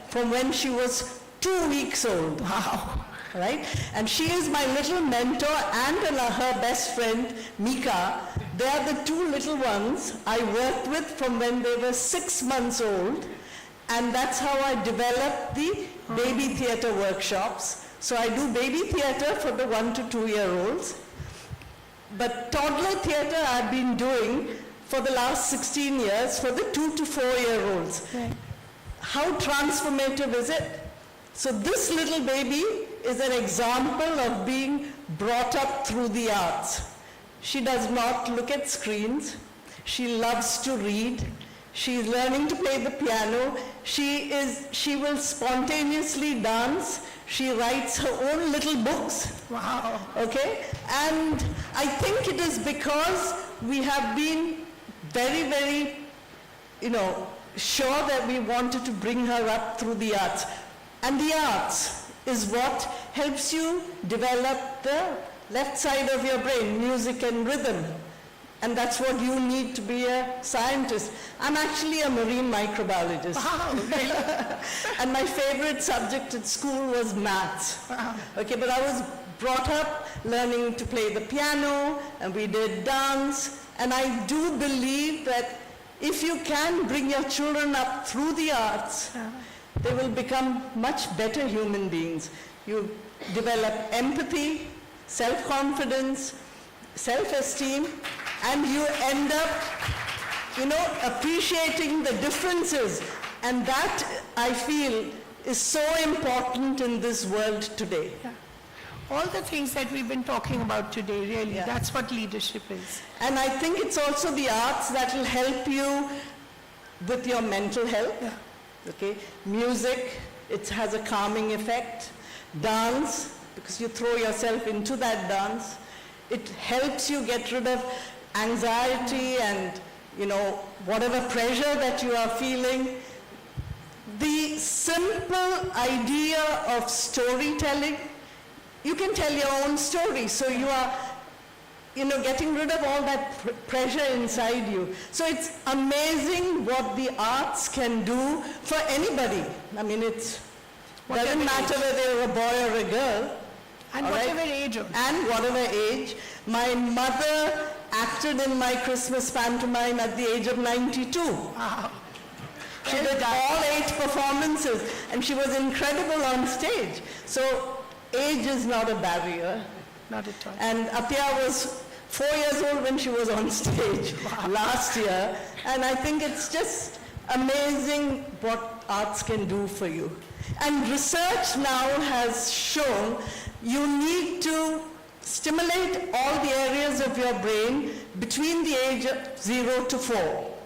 from when she was 2 weeks old. Wow. Right? And she is my little mentor and her best friend, Mika. They are the 2 little ones I worked with from when they were 6 months old. And that's how I developed the baby theatre workshops. So I do baby theatre for the 1 to 2 year olds. But toddler theatre I've been doing for the last 16 years for the 2 to 4 year olds. Right. How transformative is it? So this little baby is an example of being brought up through the arts. She does not look at screens. She loves to read. She is learning to play the piano. She will spontaneously dance. She writes her own little books. Wow. Okay? And I think it is because we have been very, very, sure that we wanted to bring her up through the arts. And the arts is what helps you develop the left side of your brain, music and rhythm. And that's what you need to be a scientist. I'm actually a marine microbiologist. Wow, really? And my favorite subject at school was maths. Wow. Okay, but I was brought up learning to play the piano, and we did dance. And I do believe that if you can bring your children up through the arts, they will become much better human beings. You develop empathy, self-confidence, self-esteem, and you end up, appreciating the differences. And that, I feel, is so important in this world today. Yeah. All the things that we've been talking about today, really, that's what leadership is. And I think it's also the arts that will help you with your mental health. Yeah. Okay? Music, it has a calming effect. Dance, because you throw yourself into that dance. It helps you get rid of anxiety and, whatever pressure that you are feeling. The simple idea of storytelling, you can tell your own story. So you are, getting rid of all that pressure inside you. So it's amazing what the arts can do for anybody. I mean, doesn't matter whether you're a boy or a girl. And all right? whatever age of. And whatever age. My mother acted in my Christmas pantomime at the age of 92. Wow. She did all 8 performances and she was incredible on stage. So age is not a barrier. Not at all. And Apya was 4 years old when she was on stage last year. And I think it's just amazing what arts can do for you. And research now has shown you need to stimulate all the areas of your brain between the age of 0 to 4.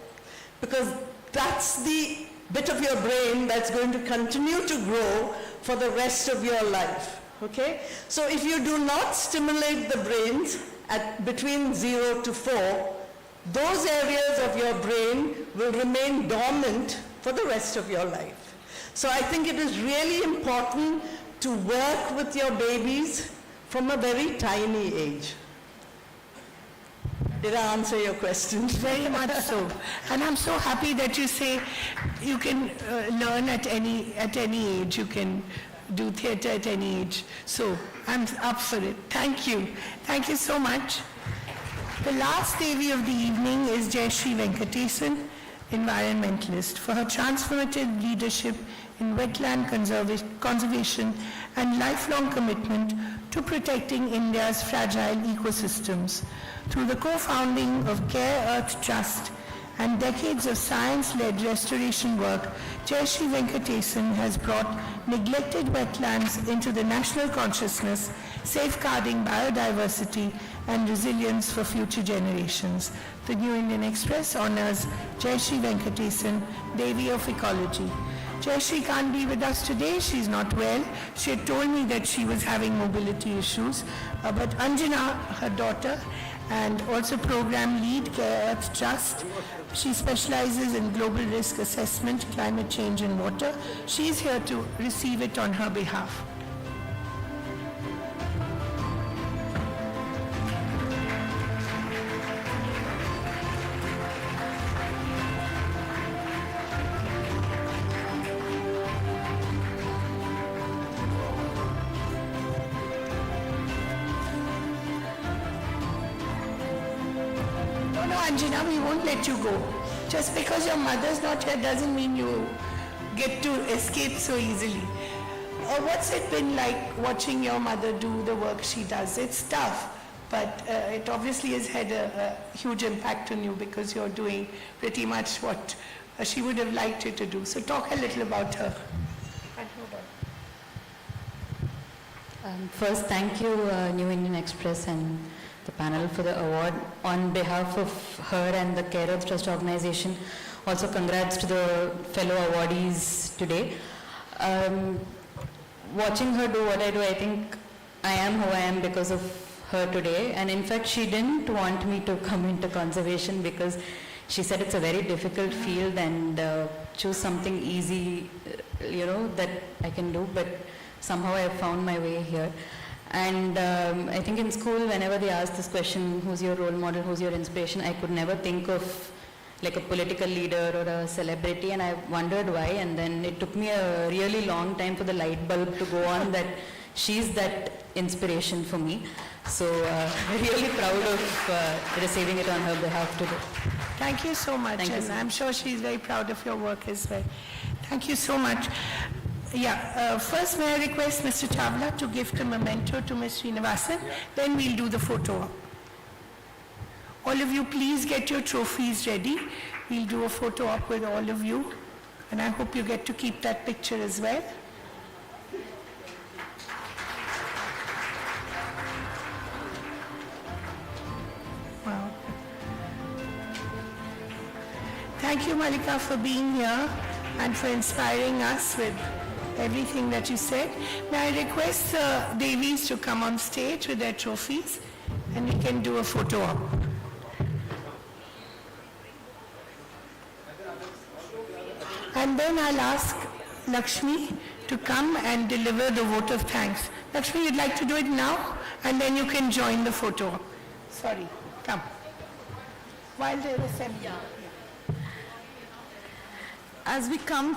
Because that's the bit of your brain that's going to continue to grow for the rest of your life. Okay? So if you do not stimulate the brains at between 0 to 4, those areas of your brain will remain dormant for the rest of your life. So I think it is really important to work with your babies from a very tiny age. Did I answer your question? Very much so. And I'm so happy that you say you can learn at any age. You can do theatre at any age. So I'm up for it. Thank you. Thank you so much. The last Devi of the evening is Jayashree Venkatesan, environmentalist, for her transformative leadership in wetland conservation and lifelong commitment to protecting India's fragile ecosystems. Through the co-founding of Care Earth Trust and decades of science-led restoration work, Jayashree Venkatesan has brought neglected wetlands into the national consciousness, safeguarding biodiversity and resilience for future generations. The New Indian Express honors Jayashree Venkatesan, Devi of Ecology. Jayashree can't be with us today. She's not well. She had told me that she was having mobility issues. But Anjana, her daughter, and also program lead, Care Earth Trust. She specializes in global risk assessment, climate change and water. She's here to receive it on her behalf. No, Anjana, we won't let you go. Just because your mother's not here doesn't mean you get to escape so easily. What's it been like watching your mother do the work she does? It's tough, but it obviously has had a huge impact on you because you're doing pretty much what she would have liked you to do. So talk a little about her. First, thank you, New Indian Express and the panel for the award. On behalf of her and the Care Earth Trust organization, also congrats to the fellow awardees today. Watching her do what I do, I think I am who I am because of her today. And in fact, she didn't want me to come into conservation because she said it's a very difficult field and choose something easy, that I can do. But somehow I found my way here. And I think in school, whenever they asked this question, who's your role model, who's your inspiration, I could never think of like a political leader or a celebrity, and I wondered why. And then it took me a really long time for the light bulb to go on that she's that inspiration for me. So really proud of receiving it on her behalf today. Thank you so much. Thank you And so much. I'm sure she's very proud of your work as well. Thank you so much. Yeah, first may I request Mr. Chawla to gift a memento to Ms. Srinivasan, then we'll do the photo op. All of you, please get your trophies ready. We'll do a photo op with all of you, and I hope you get to keep that picture as well. Wow. Thank you, Malika, for being here and for inspiring us with everything that you said. May I request the Devis to come on stage with their trophies and we can do a photo op. And then I'll ask Lakshmi to come and deliver the vote of thanks. Lakshmi, you'd like to do it now? And then you can join the photo op. Sorry, come. While they're assembling. As we come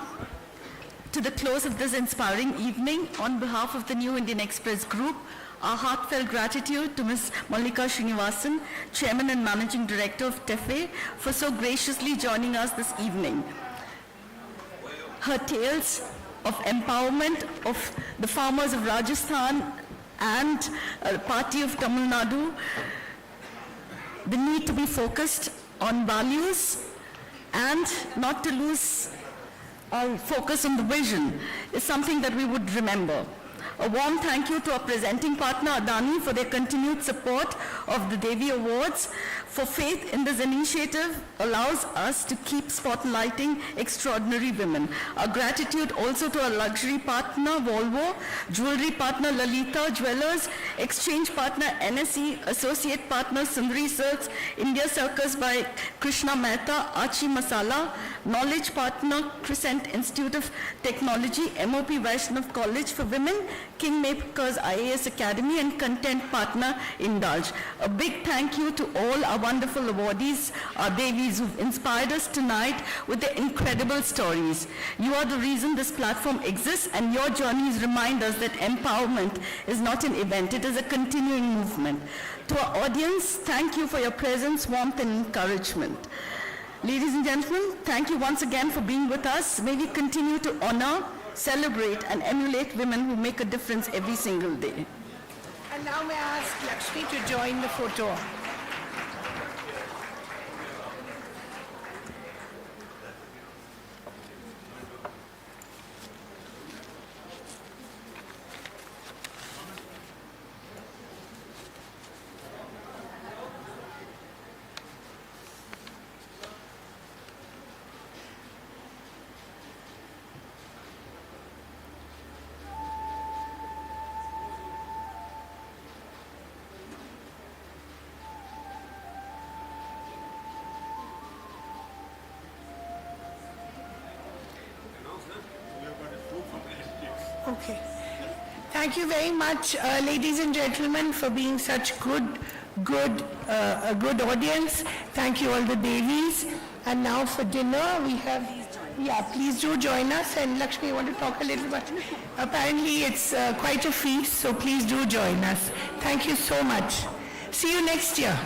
to the close of this inspiring evening, on behalf of the New Indian Express Group, Our heartfelt gratitude to Ms. Mallika Srinivasan, Chairman and Managing Director of TEFE, for so graciously joining us this evening. Her tales of empowerment of the farmers of Rajasthan and a party of Tamil Nadu, the need to be focused on values and not to lose our focus on the vision is something that we would remember. A warm thank you to our presenting partner Adani for their continued support of the Devi Awards. For faith in this initiative allows us to keep spotlighting extraordinary women. Our gratitude also to our luxury partner Volvo, jewelry partner Lalita Jewelers, exchange partner NSE, associate partner Sundari Silks, India Circus by Krishna Mehta, Achi Masala, knowledge partner Crescent Institute of Technology, MOP Vaishnav College for Women, Kingmakers IAS Academy, and content partner Indulge. A big thank you to all our wonderful awardees, our Devis who've inspired us tonight with their incredible stories. You are the reason this platform exists, and your journeys remind us that empowerment is not an event, it is a continuing movement. To our audience, thank you for your presence, warmth, and encouragement. Ladies and gentlemen, thank you once again for being with us. May we continue to honor, celebrate, and emulate women who make a difference every single day. And now may I ask Lakshmi to join the photo. Okay. Thank you very much, ladies and gentlemen, for being such a good audience. Thank you all the Devis. And now for dinner, we have, please do join us. And Lakshmi, you want to talk a little bit? Apparently, it's quite a feast, so please do join us. Thank you so much. See you next year.